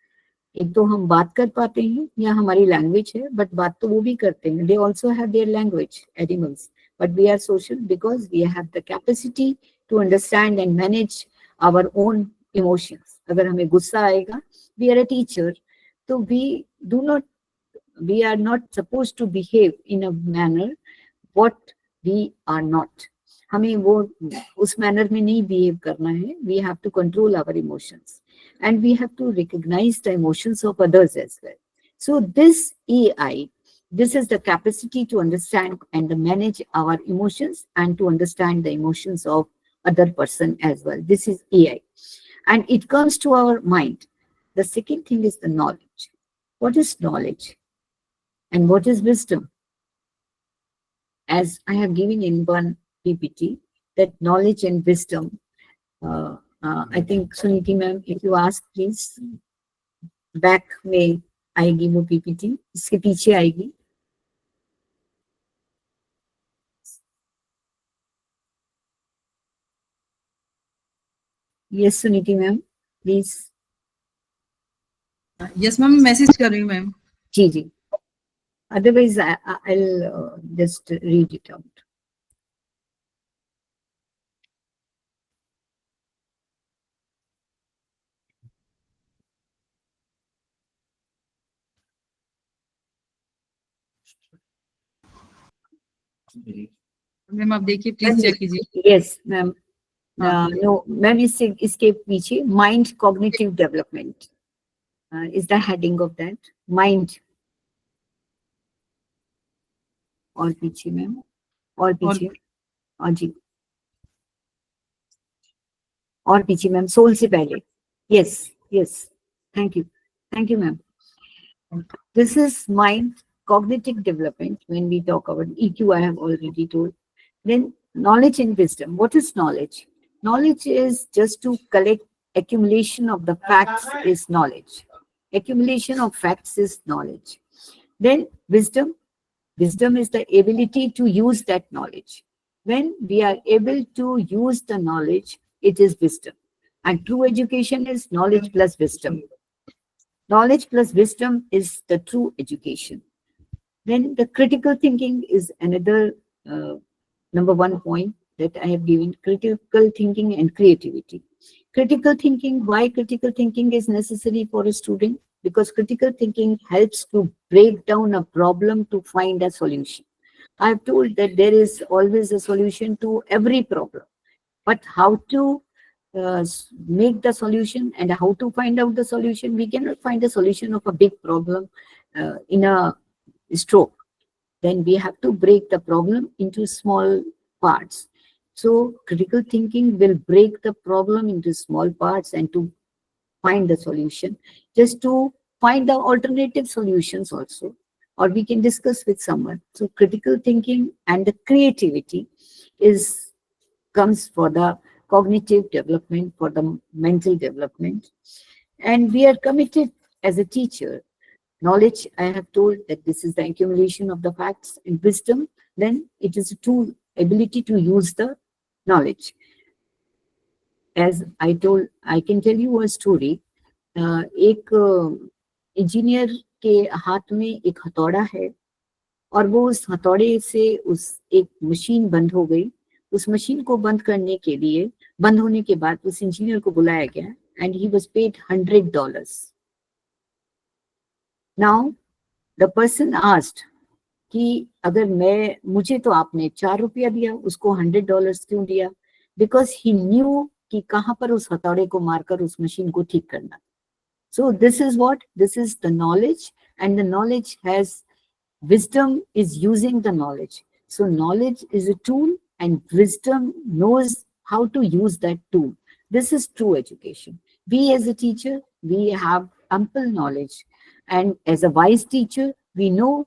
एक तो हम बात कर पाते हैं या हमारी language है, बट बात तो वो भी करते हैं. They also have their language, animals. But we are social because we have the capacity to understand and manage our own emotions. अगर हमें गुस्सा आएगा, we are a teacher, तो we are not supposed to behave in a manner what we are not. हमें वो उस manner में नहीं बिहेव करना है. We have to control our emotions and we have to recognize the emotions of others as well. So this EI, this is the capacity to understand and manage our emotions and to understand the emotions of other person as well. This is EI, and it comes to our mind. The second thing is the knowledge. What is knowledge and what is wisdom? As I have given in one PPT, that knowledge and wisdom, I think Suniti ma'am, if you ask please, back में आएगी वो PPT, इसके पीछे आएगी. Yes, Suniti ma'am, please. Yes ma'am, message कर रही हूँ ma'am. जी जी. Otherwise, I'll just read it out. Ma'am आप देखिए प्लीज चेक कीजिए. Yes, ma'am. No, ma'am, इसके पीछे mind cognitive development is the heading of that. Mind. और पीछे मैम, और पीछे, और जी, और पीछे मैम, सोल से पहले. Yes, yes. Thank you ma'am. This is mind cognitive development. When we talk about EQ, I have already told. Then knowledge and wisdom. What is knowledge? Knowledge is just to collect. Accumulation of the facts is knowledge. Accumulation of facts is knowledge. Then wisdom. Wisdom is the ability to use that knowledge. When we are able to use the knowledge, it is wisdom. And true education is knowledge plus wisdom. Knowledge plus wisdom is the true education. Then the critical thinking is another number one point that I have given: critical thinking and creativity. Critical thinking, why critical thinking is necessary for a student? Because critical thinking helps to break down a problem to find a solution. I have told that there is always a solution to every problem, but how to make the solution and how to find out the solution? We cannot find the solution of a big problem in a stroke. Then we have to break the problem into small parts. So critical thinking will break the problem into small parts and to find the solution, just to find the alternative solutions also, or we can discuss with someone. So critical thinking and the creativity comes for the cognitive development, for the mental development. And we are committed as a teacher. Knowledge, I have told that this is the accumulation of the facts, and wisdom, then it is a tool, ability to use the knowledge. As I told, I can tell you a story. एक engineer के हाथ में एक हथौड़ा है और वो उस हथौड़े से उस एक मशीन बंद हो गई. उस मशीन को बंद करने के लिए, बंद होने के बाद उस इंजीनियर को बुलाया गया and he was paid $100. Now the person asked कि अगर मुझे तो आपने $4 दिया, उसको $100 क्यों दिया? Because he knew कि कहाँ पर उस हथौड़े को मारकर उस मशीन को ठीक करना. So this is what? This is the knowledge, and the knowledge has, wisdom is using the knowledge. So knowledge is a tool and wisdom knows how to use that tool. This is true education. We as a teacher, we have ample knowledge, and as a wise teacher, we know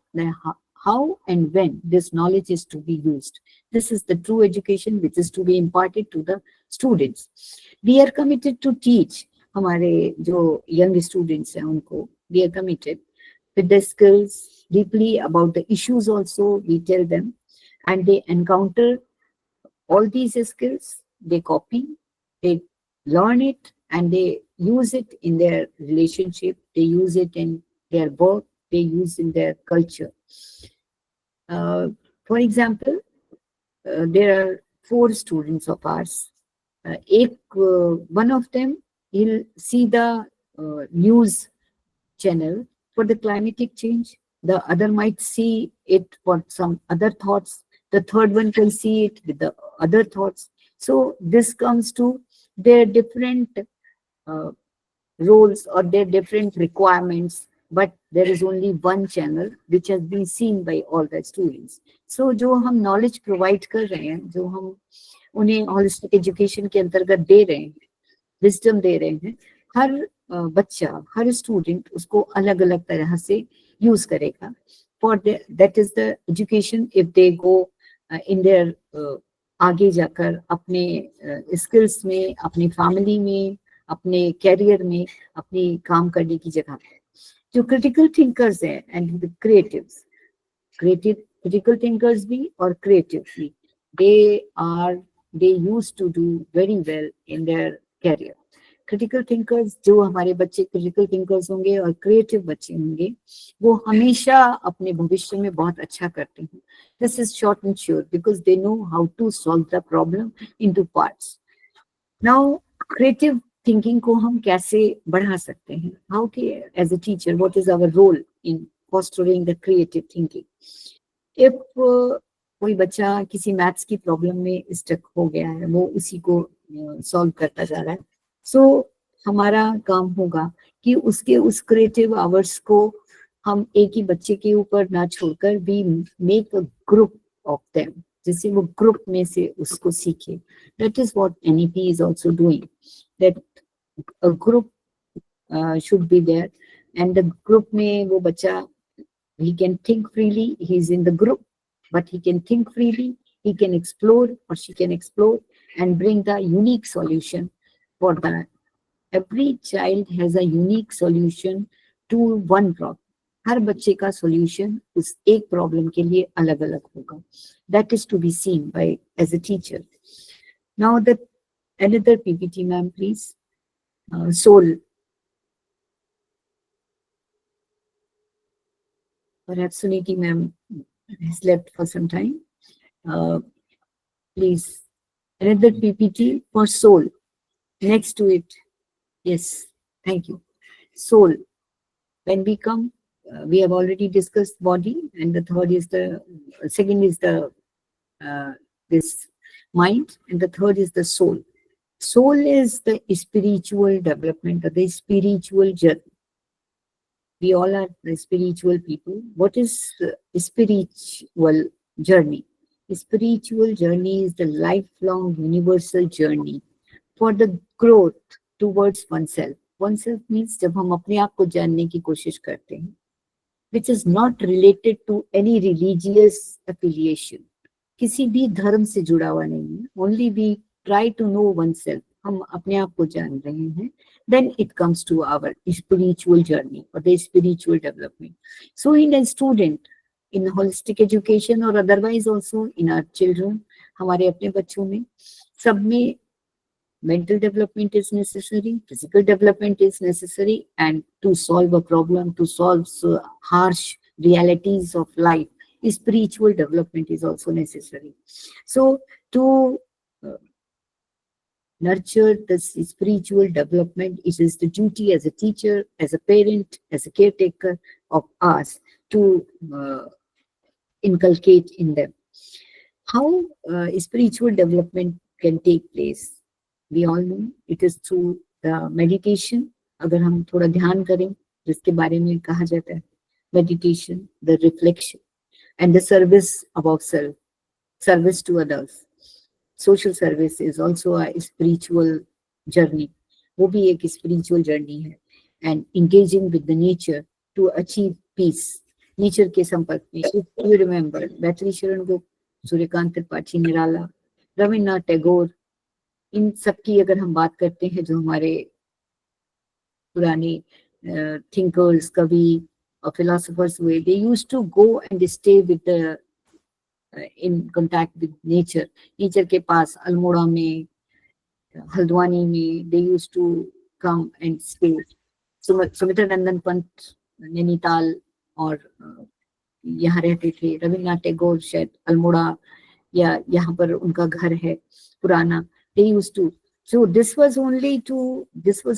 how and when this knowledge is to be used. This is the true education which is to be imparted to the students. We are committed to teach हमारे जो young students हैं उनको, we are committed with the skills deeply about the issues also we tell them, and they encounter all these skills, they copy, they learn it, and they use it in their relationship, they use it in their work, they use in their culture. For example, there are 4 students of ours. One of them, he'll see the news channel for the climatic change. The other might see it for some other thoughts. The third one will see it with the other thoughts. So this comes to their different roles or their different requirements, but there is only one channel which has been seen by all the students. So जो हम knowledge provide कर रहे हैं, जो हम उन्हें holistic education के अंतर्गत दे रहे हैं, wisdom दे रहे हैं, हर बच्चा, हर student उसको अलग अलग तरह से use करेगा. For that is the education if they go in their आगे जाकर अपने skills में, अपनी family में, अपने career में, अपनी काम करने की जगह पे. जो critical thinkers हैं and the creatives, critical thinkers भी और creative भी, they used to do very well in their career. Critical thinkers, जो हमारे बच्चे critical thinkers होंगे और creative बच्चे होंगे, वो हमेशा अपने भविष्य में बहुत अच्छा करते हैं. This is short and sure because they know how to solve the problem into parts. Now, creative thinking को हम कैसे बढ़ा सकते हैं? How can, as a teacher, what is our role in fostering the creative thinking? If कोई बच्चा किसी maths की प्रॉब्लम में स्टक हो गया है, वो उसी को सॉल्व करता जा रहा है, सो हमारा काम होगा कि उसके उस क्रिएटिव आवर्स को हम एक ही बच्चे के ऊपर ना छोड़कर भी make a group of them, जिससे वो ग्रुप में से उसको सीखे. That is what NEP is also doing, that a group should be there, and the group में वो बच्चा, he can think freely, he is in the group, but he can think freely, he can explore or she can explore and bring the unique solution for that. Every child has a unique solution to one problem. हर बच्चे का solution उस एक problem के लिए अलग अलग होगा. That is to be seen by as a teacher. Now the another PPT, ma'am, please. Soul. Perhaps Suniti ma'am has left for some time. Please, another PPT for soul. Next to it. Yes, thank you. Soul. When we come, we have already discussed body, and the second is the this mind, and the third is the soul. Soul is the spiritual development, or the spiritual journey. We all are the spiritual people. What is spiritual journey? The spiritual journey is the lifelong universal journey for the growth towards oneself. Oneself means जब हम अपने आप को जानने की कोशिश करते हैं, which is not related to any religious affiliation. किसी भी धर्म से जुड़ा हुआ नहीं है. Only we try to know oneself. हम अपने आप को जान रहे हैं. Then it comes to our spiritual journey or the spiritual development. So in a student, in holistic education or otherwise also in our children, हमारे अपने बच्चों में, सब में mental development is necessary, physical development is necessary, and to solve a problem, to solve harsh realities of life, spiritual development is also necessary. So to nurture this spiritual development, it is the duty as a teacher, as a parent, as a caretaker of us to inculcate in them. How spiritual development can take place? We all know it is through the meditation. अगर हम थोड़ा ध्यान करें, जिसके बारे में कहा जाता है, meditation, the reflection, and the service about self, service to others. Social service is also a spiritual journey. वो भी एक spiritual journey है. And engaging with the nature to achieve peace. Nature के संपर्क में। If you remember बैतरी Sharan Gupt, Suryakant Tripathi Nirala, Rabindranath Tagore, इन सब की अगर हम बात करते हैं, जो हमारे पुराने थिंकर्स, कवि और फिलोसोफर्स हुए, they used to go and stay with the in contact with nature. Nature के पास अल्मोड़ा में, हल्द्वानी में, they used to come and stay. Sumitra Nandan Pant Nainital और यहाँ रहते थे। रविन्द्रनाथ टैगोर शायद अल्मोड़ा या यहाँ पर उनका घर है पुराना। They used to, so this was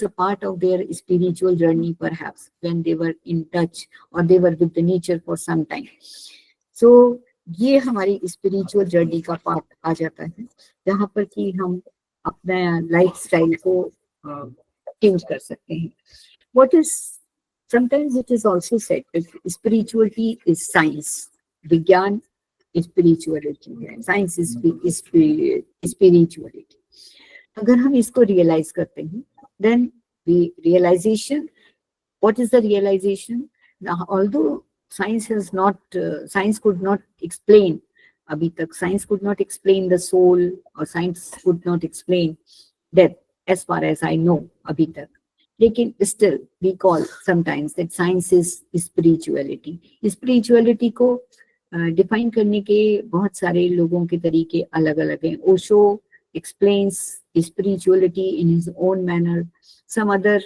a part of their spiritual journey perhaps, when they were in touch or they were with the nature for some time. So ये हमारी spiritual journey का part आ जाता है, जहाँ पर कि हम अपना lifestyle को change कर सकते हैं. What is, sometimes it is also said that spirituality is science. विज्ञान spirituality है, science is spirituality. अगर हम इसको realize करते हैं, then the realization, what is the realization? Now, although science has not, science could not explain, अभी तक science could not explain the soul, or science could not explain death, as far as I know, अभी तक. लेकिन still we call sometimes that science is spirituality. Spirituality को define करने के बहुत सारे लोगों के तरीके अलग अलग हैं. Osho explains spirituality in his own manner. Some other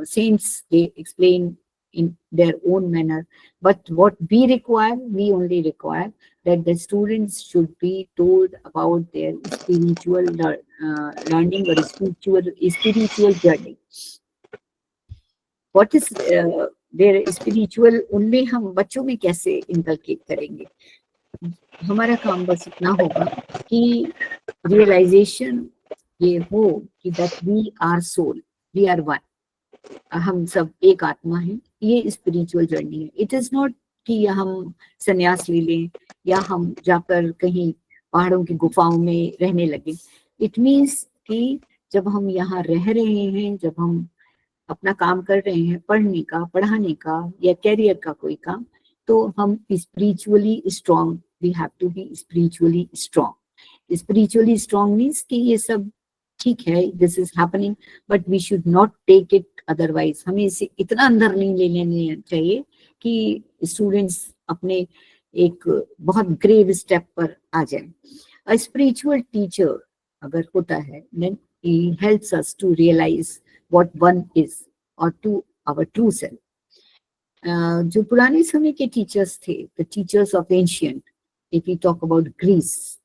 saints, they explain in their own manner. But what we require, we only require that the students should be told about their spiritual learning or spiritual journey. What is their spiritual, उनमें हम बच्चों में कैसे inculcate करेंगे? हमारा काम बस इतना होगा कि realization ये हो कि that we are soul, we are one, हम सब एक आत्मा हैं. ये spiritual journey है. It is not कि हम संन्यास ले लें या हम जाकर कहीं पहाड़ों की गुफाओं में रहने लगे. It means कि जब हम यहाँ रह रहे हैं, जब हम अपना काम कर रहे हैं, पढ़ने का, पढ़ाने का या कैरियर का कोई काम, तो हम spiritually strong, we have to be spiritually strong. Spiritually strong means कि ये सब ठीक है, this is happening, but we should not take it otherwise. हमें इसे इतना अंदर नहीं ले लेना चाहिए कि students अपने एक बहुत grave step पर आ जाएं. A spiritual teacher अगर होता है, then he helps us to realize what one is or to our true self. जो पुराने समय के teachers थे, the teachers of ancient, if we talk about Greece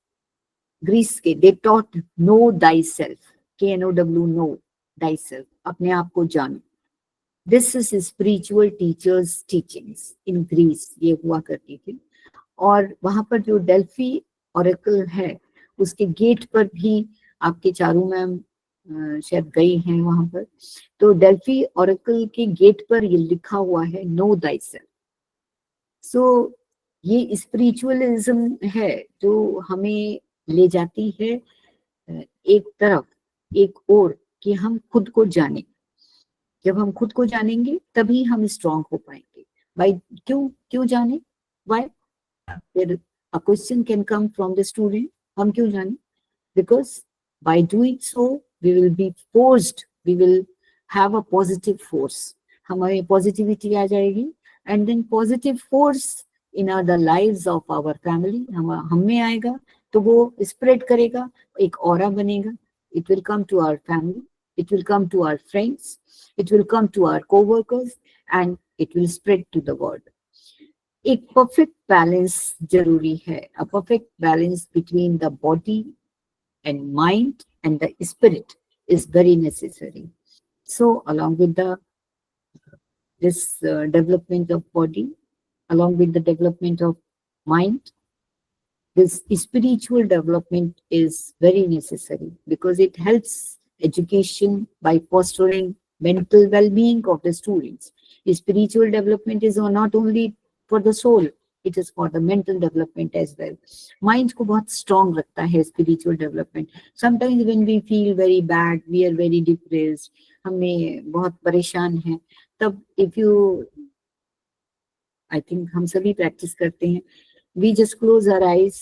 के, they taught know thyself, KNOW, know thyself, अपने आप को जानो. This is spiritual teachers teachings in Greece, ये हुआ करती थी. और वहां पर जो डेल्फी ऑरेकल है, उसके गेट पर भी आपके चारू मैम शायद गई हैं वहां पर, तो डेल्फी ऑरेकल के गेट पर ये लिखा हुआ है नो thyself. सो ये स्पिरिचुअलिज्म है जो हमें ले जाती है एक तरफ, एक और, कि हम खुद को जानें. जब हम खुद को जानेंगे तभी हम स्ट्रांग हो पाएंगे. भाई क्यों जाने? Why? A question can come from the student. हम क्यों जाने? Because by doing so we will be forced, we will have a positive force. हमारी पॉजिटिविटी आ जाएगी, and then positive force in the lives of our family हम में आएगा, तो वो स्प्रेड करेगा, एक ऑरा बनेगा. It will come to our family, it will come to our friends, it will come to our co-workers, and it will spread to the world. एक perfect balance जरूरी है. A perfect balance between the body and mind and the spirit is very necessary. So along with this development of body, along with the development of mind, this spiritual development is very necessary, because it helps education by fostering mental well-being of the students. Spiritual development is not only for the soul, it is for the mental development as well. Mind को बहुत strong रखता है spiritual development. Sometimes when we feel very bad, we are very depressed, हमें बहुत परेशान हैं, तब if you I think हम सभी प्रैक्टिस करते हैं. We just close our eyes,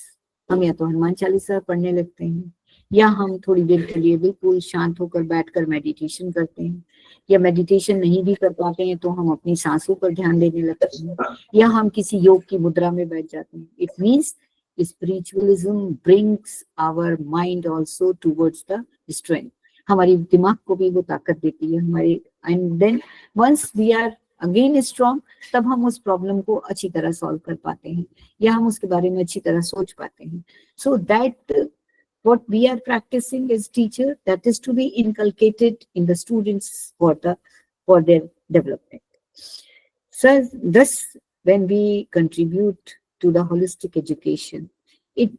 हम या तो हनुमान चालीसा पढ़ने लगते हैं, या हम थोड़ी देर के लिए बिल्कुल शांत होकर बैठकर मेडिटेशन करते हैं, या मेडिटेशन नहीं भी कर पाते हैं तो हम अपनी सांसों पर ध्यान देने लगते हैं, या हम किसी योग की मुद्रा में बैठ जाते हैं. It means spiritualism brings our mind also towards the strength. हमारी दिमाग को भी वो ताकत देती है हमारे. And then once we are again strong, तब हम उस प्रॉब्लम को अच्छी तरह सॉल्व कर पाते हैं, या हम उसके बारे में अच्छी तरह सोच पाते हैं. So that what we are practicing as teacher, that is to be inculcated in the students for their development. So thus, when we contribute to the holistic education, it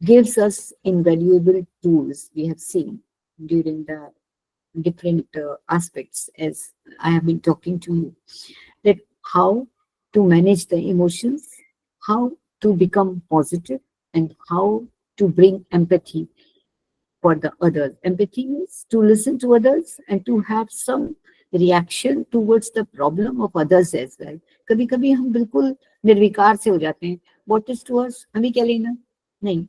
gives us invaluable tools. We have seen during the different aspects, as I have been talking to you, that how to manage the emotions, how to become positive, and how to bring empathy for the others. Empathy means to listen to others and to have some reaction towards the problem of others as well. कभी कभी हम बिल्कुल निर्विकार से हो जाते हैं. What is to us? हमें क्या लेना? नहीं.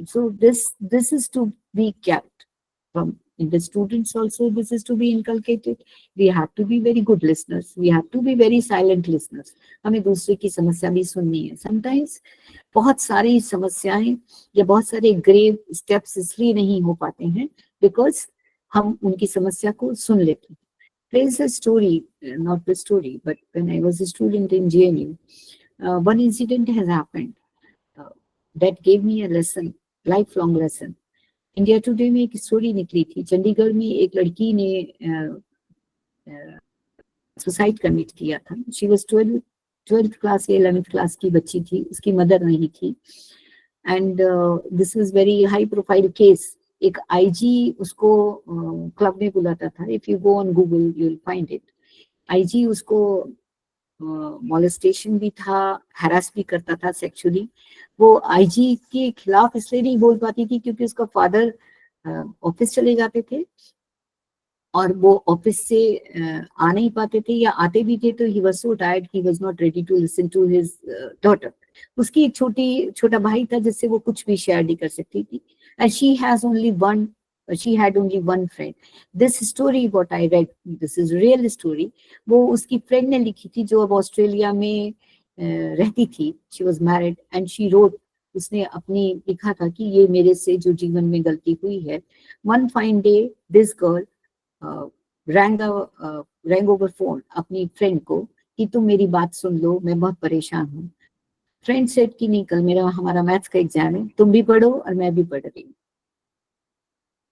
So this is to be kept from in the students also. This is to be inculcated. We have to be very good listeners. We have to be very silent listeners. हमें दूसरे की समस्या भी सुननी है. Sometimes बहुत सारी समस्याएं या बहुत सारे ग्रेव स्टेप्स इसलिए नहीं हो पाते हैं बिकॉज हम उनकी समस्या को सुन लेते हैं. There is a story, not the story, but when I was a student in JNU, one incident has happened that gave me a lesson, lifelong lesson. India today में एक स्टोरी निकली थी. चंडीगढ़ में एक लड़की ने सुसाइड कमिट किया था. शी वाज 12th क्लास या 11th क्लास की बच्ची थी, उसकी मदर नहीं थी. And this is very high profile case. एक आईजी उसको क्लब में बुलाता था. If you go on Google you will find it. IG उसको मॉलेस्टेशन भी था, हैरास भी करता था सेक्सुअली. वो आईजी के खिलाफ इसलिए नहीं बोल पाती थी क्योंकि उसका फादर ऑफिस चले जाते थे और वो ऑफिस से आ नहीं पाते थे, या आते भी थे तो he was so tired, he was not ready to listen to his daughter. उसकी एक छोटा भाई था जिससे वो कुछ भी शेयर नहीं कर सकती थी. And she had only one friend. This story what I read, this is real story. वो उसकी फ्रेंड ने लिखी थी जो अब ऑस्ट्रेलिया में रहती थी. She was married and she wrote, उसने अपनी लिखा था कि ये मेरे से जो जीवन में गलती हुई है. One fine day this girl rang over phone अपनी फ्रेंड को कि तुम मेरी बात सुन लो, मैं बहुत परेशान हूँ. फ्रेंड सेड कि नहीं, कल हमारा मैथ्स का एग्जाम है, तुम भी पढ़ो और मैं भी पढ़ रही हूँ.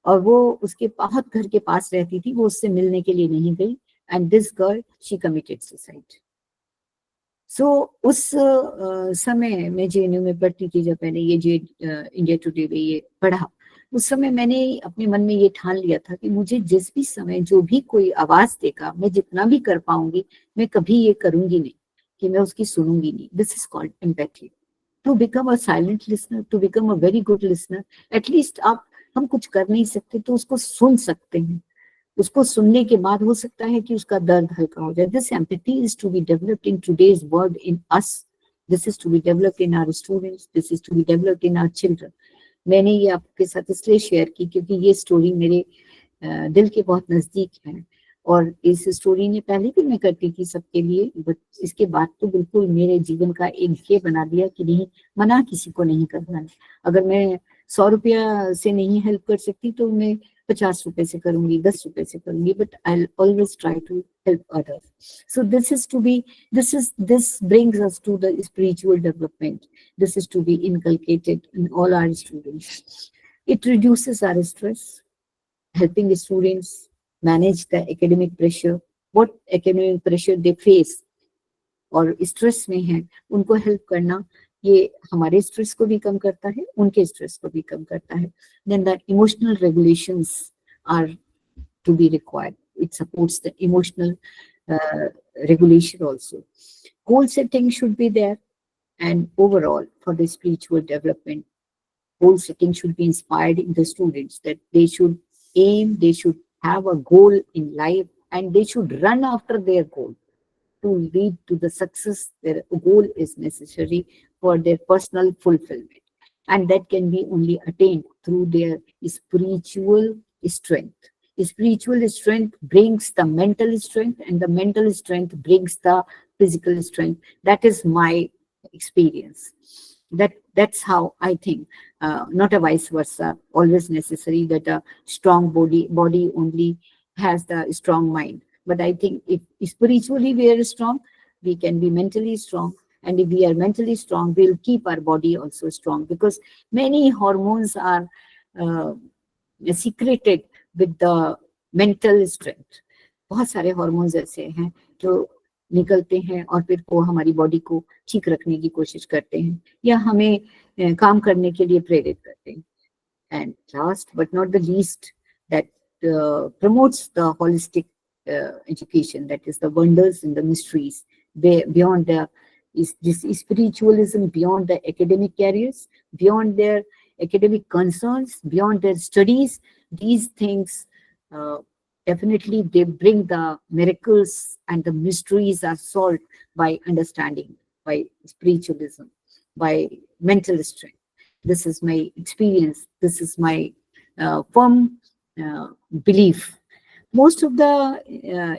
और वो उसके बहुत घर के पास रहती थी, वो उससे मिलने के लिए नहीं गई. And this girl she committed suicide. So उस समय मैं जेएनयू में पढ़ती थी, जब मैंने ये इंडिया टुडे में ये पढ़ा, उस समय मैंने अपने मन में ये ठान लिया था कि मुझे जिस भी समय जो भी कोई आवाज देगा, मैं जितना भी कर पाऊंगी, मैं कभी ये करूंगी नहीं कि मैं उसकी सुनूंगी नहीं. This is called empathy. To become a silent listener, to become a very good listener. At least हम कुछ कर नहीं सकते तो उसको सुन सकते हैं. उसको सुनने के बाद हो सकता है कि उसका दर्द हल्का हो जाए. This empathy is to be developed in today's world in us. This is to be developed in our students. This is to be developed in our children. मैंने ये आपके साथ इसलिए शेयर की क्योंकि ये स्टोरी मेरे दिल के बहुत नजदीक है. और इस स्टोरी ने पहले भी मैं करती थी सबके लिए, बट इसके बाद तो बिल्कुल मेरे जीवन का एक ये बना दिया कि नहीं, मना किसी को नहीं करना है. अगर मैं 100 रुपया से नहीं हेल्प कर सकती तो मैं 50 रुपए से करूंगी, 10 रुपए से करूंगी, but I always try to help others. So this brings us to the spiritual development. This is to be inculcated in all our students. It reduces our stress, helping students manage the academic pressure, what academic pressure they face और stress में है, उनको help करना. ये हमारे stress को भी कम करता है, उनके स्ट्रेस को भी कम करता है. Then the emotional regulations are to be required. It supports the emotional regulation also. Goal setting should be there, and overall for the spiritual development, goal setting should be inspired in the students that they should aim, they should have a goal in life, and they should run after their goal. to lead to the success, their goal is necessary for their personal fulfillment. And that can be only attained through their spiritual strength. Spiritual strength brings the mental strength, and the mental strength brings the physical strength. That is my experience. That's how I think, not a vice versa, always necessary that a strong body only has the strong mind. But I think if spiritually we are strong, we can be mentally strong. And if we are mentally strong, we'll keep our body also strong, because many hormones are secreted with the mental strength. बहुत सारे hormones ऐसे हैं जो निकलते हैं और फिर वो हमारी बॉडी को ठीक रखने की कोशिश करते हैं या हमें काम करने के लिए प्रेरित करते हैं. And last but not the least, that promotes the holistic education, that is the wonders and the mysteries beyond this spiritualism, beyond the academic careers, beyond their academic concerns, beyond their studies. These things definitely they bring the miracles, and the mysteries are solved by understanding, by spiritualism, by mental strength. This is my experience. This is my firm belief. Most of the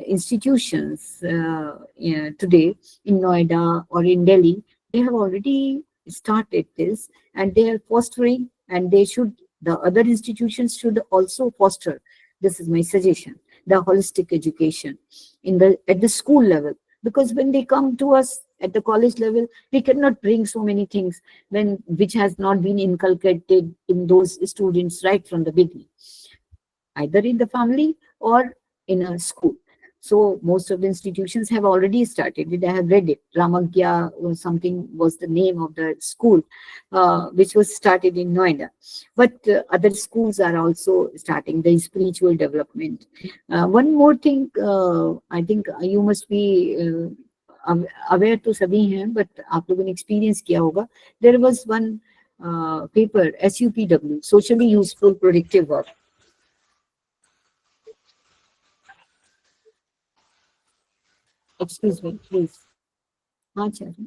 institutions today in Noida or in Delhi, they have already started this, and they are fostering, and the other institutions should also foster. This is my suggestion, the holistic education at the school level, because when they come to us at the college level, we cannot bring so many things which has not been inculcated in those students right from the beginning, either in the family or in a school. So most of the institutions have already started it. I have read it. Ramagya or something was the name of the school, which was started in Noida. But other schools are also starting the spiritual development. One more thing, I think you must be aware to sabhi hain, but aap logon ne experience kiya hoga. There was one paper, SUPW, Socially Useful Productive Work. Excuse me, please. हाँ चलिए.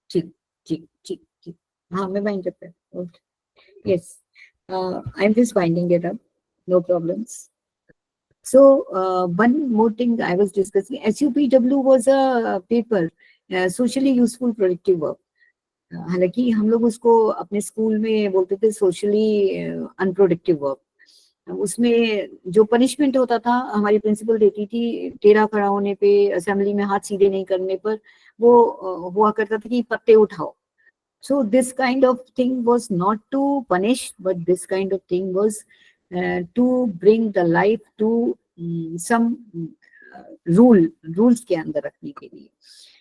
ठीक ठीक ठीक ठीक. हाँ मैं bind up है. Okay. Yes. I'm just binding it up. No problems. So one more thing I was discussing. SUPW was a paper, socially useful productive work. हालांकि हम लोग उसको अपने स्कूल में बोलते थे socially unproductive work. उसमें जो पनिशमेंट होता था, हमारी प्रिंसिपल देती थी, टेढ़ा खड़ा होने पे, असेंबली में हाथ सीधे नहीं करने पर वो हुआ करता था कि पत्ते उठाओ. So this kind of thing was not to punish, but this kind of thing was to bring the life to some rules के अंदर रखने के लिए.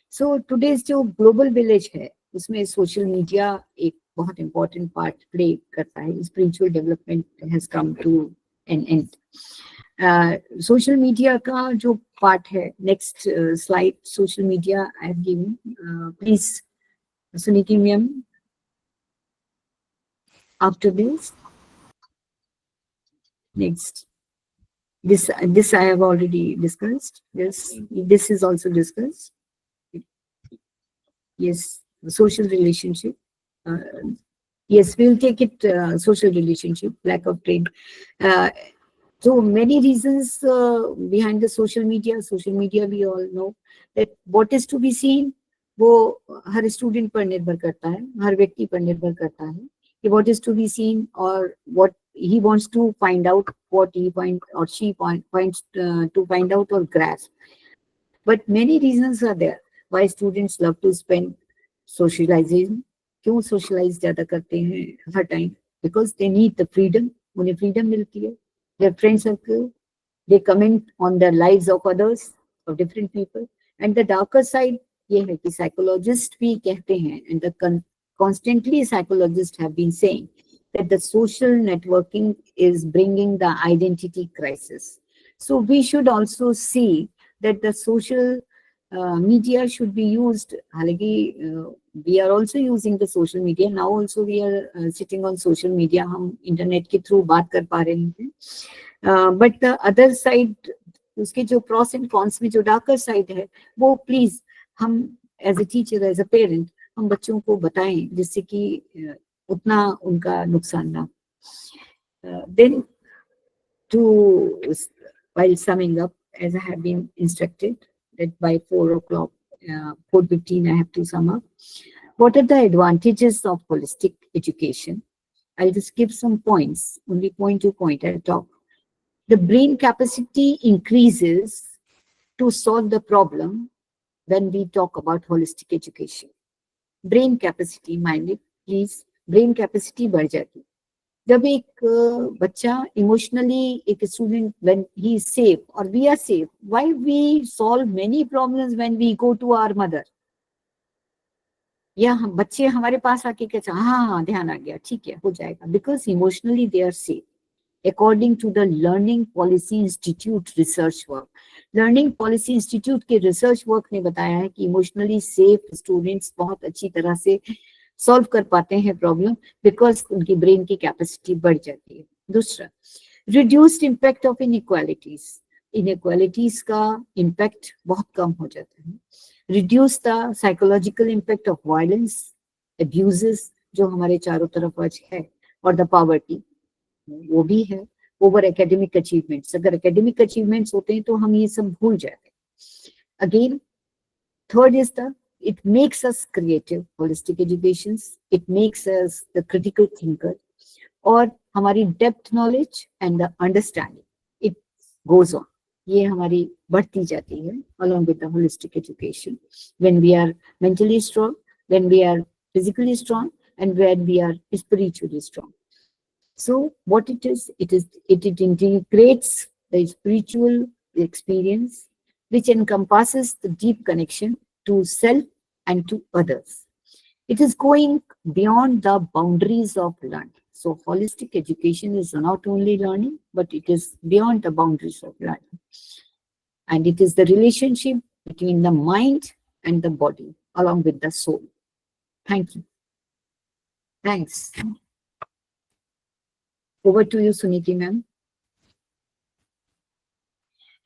So today's जो global village है, उसमें social media एक बहुत important part play करता है. Spiritual development has come to an end. Social media का जो part है, next slide, social media I have given. Please, Suniti ma'am, after this. Next. This I have already discussed. Yes, this is also discussed. Yes, social relationship. Yes, we'll take it, social relationship, lack of trade. So many reasons behind the social media. Social media, we all know that what is to be seen, वो हर student पर निर्भर करता है, हर व्यक्ति पर निर्भर करता है कि what is to be seen or what he wants to find out, what he finds or she finds to find out or grasp. But many reasons are there why students love to spend socializing. क्यों socialize ज़्यादा करते हैं हर time? Because they need the freedom. उन्हें freedom मिलती है. Their friend circle, they comment on the lives of others, of different people. And the darker side, ये है कि psychologists भी कहते हैं, and the constantly psychologists have been saying that the social networking is bringing the identity crisis. So we should also see that the social media should be used. हालांकि we are also using the social media now. Also we are sitting on social media. हम internet के through बात कर पा रहे हैं. But the other side, उसके जो pros and cons में जो darker side है, वो please हम as a teacher, as a parent, हम बच्चों को बताएं जिससे कि उतना उनका नुकसान ना. Then while summing up, as I have been instructed that by 4 o'clock, 4:15, I have to sum up. What are the advantages of holistic education? I'll just give some points, only point to point I'll talk. The brain capacity increases to solve the problem when we talk about holistic education. Brain capacity, mind it, please, brain capacity बढ़ जाती. जब एक बच्चा emotionally, एक student, when he is safe or we are safe, why we solve many problems when we go to our mother? या हम बच्चे हमारे पास आके कहते हैं हाँ ध्यान आ गया, ठीक है, हो जाएगा, because emotionally they are safe. According to the Learning Policy Institute research work, Learning Policy Institute के research work ने बताया है कि emotionally safe students बहुत अच्छी तरह से सॉल्व कर पाते हैं प्रॉब्लम, बिकॉज उनकी ब्रेन की कैपेसिटी बढ़ जाती है. दूसरा, reduced impact of inequalities. Inequalities का इम्पैक्ट बहुत कम हो जाता है. Reduce the psychological impact of violence, abuses जो हमारे चारों तरफ आज है, और द पॉवर्टी वो भी है. ओवर एकेडमिक अचीवमेंट्स, अगर एकेडमिक अचीवमेंट्स होते हैं तो हम ये सब भूल जाते हैं. Again, third is the it makes us creative. Holistic educations, it makes us the critical thinker, और हमारी depth knowledge and the understanding, it goes on. ये हमारी बढ़ती जाती है along with the holistic education. When we are mentally strong, when we are physically strong, and when we are spiritually strong. So what it is, it integrates the spiritual experience, which encompasses the deep connection to self and to others. It is going beyond the boundaries of learning. So holistic education is not only learning, but it is beyond the boundaries of learning. And it is the relationship between the mind and the body, along with the soul. Thank you. Thanks. Over to you, Suniti ma'am.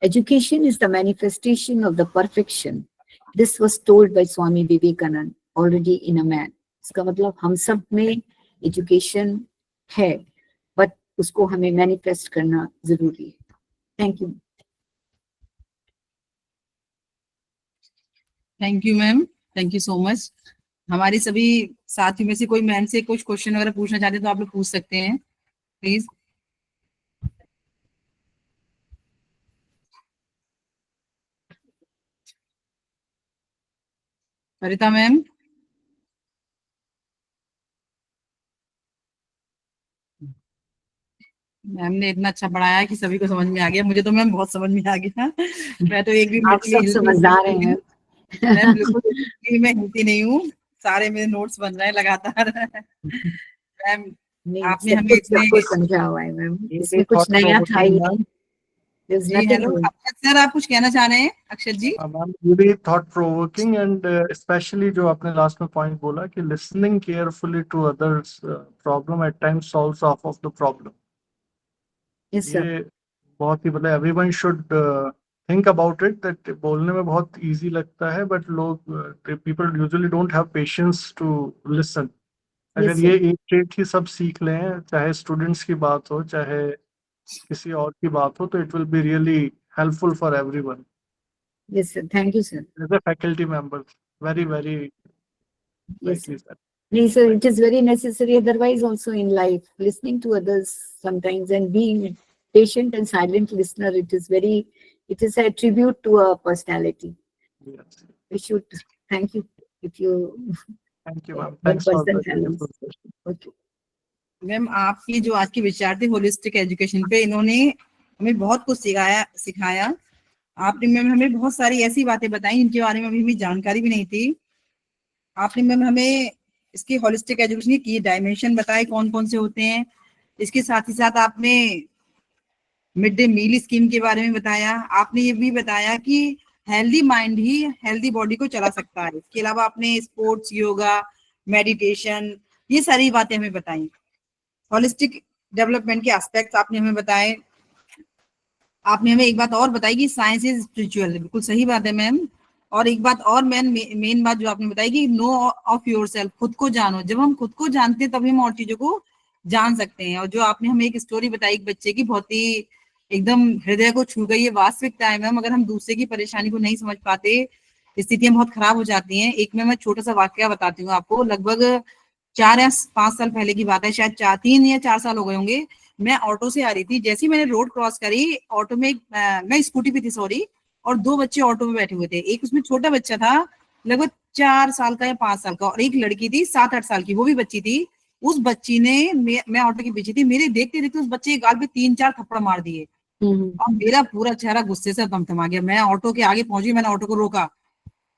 Education is the manifestation of the perfection. This was told by Swami Vivekananda already in a man. इसका मतलब हम सब में education है, but उसको हमें manifest करना जरूरी है. Thank you. Thank you ma'am, thank you so much. हमारी सभी साथियों में से कोई मैम से कुछ क्वेश्चन वगैरह पूछना चाहते हैं तो आप लोग पूछ सकते हैं प्लीज. Sarita ma'am. मैम ने इतना अच्छा पढ़ाया है कि सभी को समझ में आ गया. मुझे तो मैम बहुत समझ में आ गया. मैं तो एक भी आप सब समझदार हैं. मैं बिल्कुल मैं हिलती नहीं हूँ. सारे मेरे नोट्स बन रहे हैं लगातार. मैम आपने हमें इतने समझा हुआ है मैम, इसमें कुछ नया था ही नहीं. जी हेलो सर, आप कुछ कहना चाह रहे हैं Akshar ji? Ma'am really thought provoking and especially जो आपने लास्ट में पॉइंट बोला कि listening carefully to others problem at times solves half of the problem. Yes sir. ये बहुत ही मतलब everyone should think about it that बोलने में बहुत easy लगता है but लोग people usually don't have patience to listen. अगर ये एक ट्रेट ही सब सीख लें, चाहे स्टूडेंट्स की बात हो चाहे किसी और की बात हो, तो it will be really helpful for everyone. Yes sir, thank you sir. As a faculty member, very yes sir. Yes sir, it is very necessary otherwise also in life, listening to others sometimes and being patient and silent listener, it is a tribute to a personality. Yes. We should thank you if you. Thank you ma'am. Thanks for the beautiful question. Okay. Ma'am आपकी जो आज की विचार थी holistic education पे, इन्होंने हमें बहुत कुछ सिखाया. आपने मैम हमें बहुत सारी ऐसी बातें बताई जिनके बारे में अभी हमें जानकारी भी नहीं थी. आपने मैम हमें इसकी होलिस्टिक एजुकेशन की डायमेंशन बताए कौन कौन से होते हैं. इसके साथ ही साथ आपने मिड डे मील स्कीम के बारे में बताया. आपने ये भी बताया कि हेल्दी माइंड ही हेल्दी बॉडी को चला सकता है। इसके अलावा आपने स्पोर्ट्स, योगा, मेडिटेशन, ये सारी बातें हमें बताई। होलिस्टिक डेवलपमेंट के एस्पेक्ट्स आपने हमें बताए। आपने हमें एक बात और बताई कि साइंस इज स्पिरिचुअल, बिल्कुल सही बात है मैम। और एक बात और मेन बात जो आपने बताई कि नो ऑफ योर सेल्फ, खुद को जानो। जब हम खुद को जानते हैं तभी हम और चीजों को जान सकते हैं। और जो आपने हमें एक स्टोरी बताई एक बच्चे की, बहुत ही एकदम हृदय को छू गई। ये वास्तविकता है मैम, अगर हम दूसरे की परेशानी को नहीं समझ पाते, स्थितियां बहुत खराब हो जाती हैं। एक मैं छोटा सा वाक्य बताती हूँ आपको। लगभग 4 या 5 साल पहले की बात है, शायद 3 या 4 साल हो गए होंगे। मैं ऑटो से आ रही थी, जैसे ही मैंने रोड क्रॉस करी, ऑटो में मैं स्कूटी पे थी सॉरी, और 2 बच्चे ऑटो में बैठे हुए थे। एक उसमें छोटा बच्चा था, लगभग 4 साल का या 5 साल का, और एक लड़की थी 7-8 साल की, वो भी बच्ची थी। उस बच्ची ने, मैं ऑटो के पीछे थी, मेरे देखते देखते उस बच्चे के गाल पे 3-4 थप्पड़ मार दिए और मेरा पूरा चेहरा गुस्से से थमथमा गया। मैं ऑटो के आगे पहुंची, मैंने ऑटो को रोका,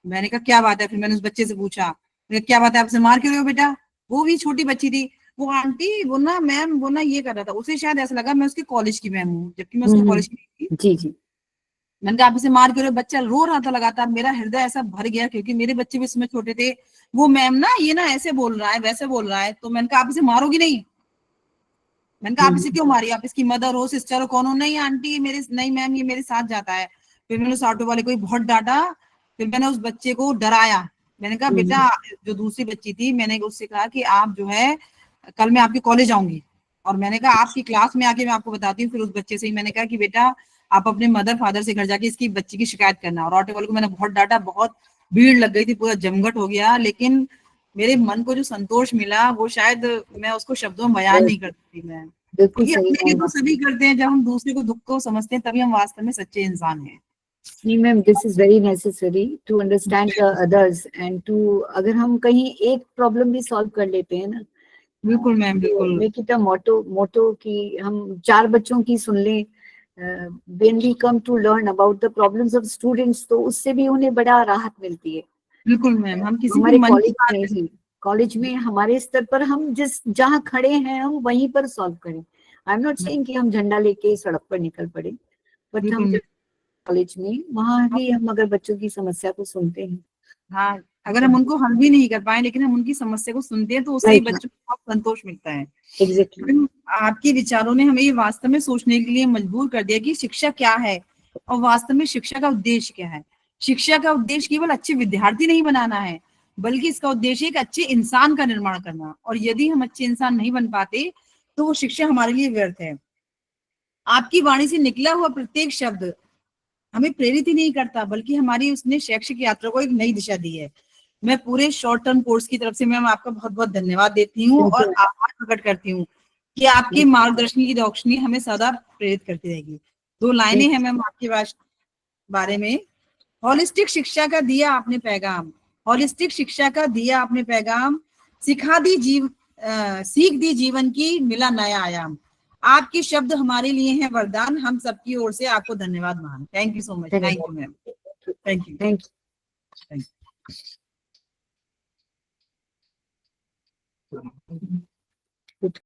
मैंने कहा क्या बात है। फिर मैंने उस बच्चे से पूछा, क्या बात है, आपसे मार क्यों रहे हो बेटा? वो भी छोटी बच्ची थी। वो आंटी, वो ना मैम, वो ना ये कर रहा था। उसे शायद ऐसा लगा मैं उसके कॉलेज की मैम हूँ, जबकि मैं उसके कॉलेज की नहीं थी। जी जी। मैंने कहा आप इसे मार क्यों रहे हो? बच्चा रो रहा था लगातार। मेरा हृदय ऐसा भर गया, क्योंकि मेरे बच्चे भी इसमें छोटे थे। वो मैम ना, ये ना ऐसे बोल रहा है, वैसे बोल रहा है। तो मैंने कहा आप इसे मारोगी नहीं? मैंने कहा आप इसे क्यों मारी? आप इसकी मदर हो, सिस्टर हो, कौन हो? नहीं आंटी, मेरे, नहीं मैम, ये मेरे साथ जाता है। फिर मैंने उस ऑटो वाले को ही बहुत डांटा। फिर मैंने उस बच्चे को डराया। मैंने कहा बेटा, जो दूसरी बच्ची थी, मैंने उससे कहा कि आप जो है, कल मैं आपके कॉलेज आऊंगी, और मैंने कहा आपकी क्लास में आके मैं आपको बताती हूँ। फिर उस बच्चे से ही मैंने कहा कि बेटा, आप अपने मदर फादर से घर जाके इसकी बच्ची की शिकायत करना। और ऑटो वाले को मैंने बहुत डांटा, बहुत भीड़ लग गई थी, पूरा जमघट हो गया। लेकिन मेरे मन को जो संतोष मिला, वो शायद मैं उसको शब्दों में बयान नहीं कर सकती मैं। बिल्कुल क्योंकि सही अपने लिए मैम। तो सभी करते हैं, जब हम दूसरे को दुख को समझते हैं तभी हम वास्तव में सच्चे इंसान हैं। नहीं ma'am, this is very necessary to understand the others and to, अगर हम कहीं एक प्रॉब्लम भी सॉल्व कर लेते हैं ना, बिल्कुल मैम, बिल्कुल मेक इट अ मोटो कि हम 4 बच्चों की सुन लें, when we come to learn about the problems of students, तो उससे भी उन्हें बड़ा राहत मिलती है। बिल्कुल मैम, हम किसी के हमारे मन की बात, कॉलेज में हमारे स्तर पर हम जिस जहाँ खड़े हैं हम वहीं पर सॉल्व करें। आई एम नॉट सेइंग कि हम झंडा लेके सड़क पर निकल पड़े, बट हम बिल्कुल। कॉलेज में वहां भी हम अगर बच्चों की समस्या को सुनते हैं, हाँ, अगर हम उनको हल भी नहीं कर पाए, लेकिन हम उनकी समस्या को सुनते हैं, तो उससे ही राइट, बच्चों को बहुत संतोष मिलता है। एग्जैक्टली। मैम, आपके विचारों ने हमें ये वास्तव में सोचने के लिए मजबूर कर दिया कि शिक्षा क्या है, और वास्तव में शिक्षा का उद्देश्य क्या है। शिक्षा का उद्देश्य केवल अच्छे विद्यार्थी नहीं बनाना है, बल्कि इसका उद्देश्य एक अच्छे इंसान का निर्माण करना। और यदि हम अच्छे इंसान नहीं बन पाते, तो वो शिक्षा हमारे लिए व्यर्थ है। आपकी वाणी से निकला हुआ प्रत्येक शब्द हमें प्रेरित ही नहीं करता, बल्कि हमारी उसने शैक्षिक यात्रा को एक नई दिशा दी है। मैं पूरे शॉर्ट टर्म कोर्स की तरफ से मैम आपका बहुत बहुत धन्यवाद देती हूँ और आभार प्रकट करती हूँ कि आपके मार्गदर्शन की रोशनी हमें सदा प्रेरित करती रहेगी। 2 लाइनें हैं मैम आपके बारे में। होलिस्टिक शिक्षा का दिया आपने पैगाम, होलिस्टिक शिक्षा का दिया आपने पैगाम, सीख दी जीवन की, मिला नया आयाम। आपके शब्द हमारे लिए हैं वरदान। हम सबकी ओर से आपको धन्यवाद मान। Thank you so much. Thank you ma'am. Thank you. Thank thank you. You.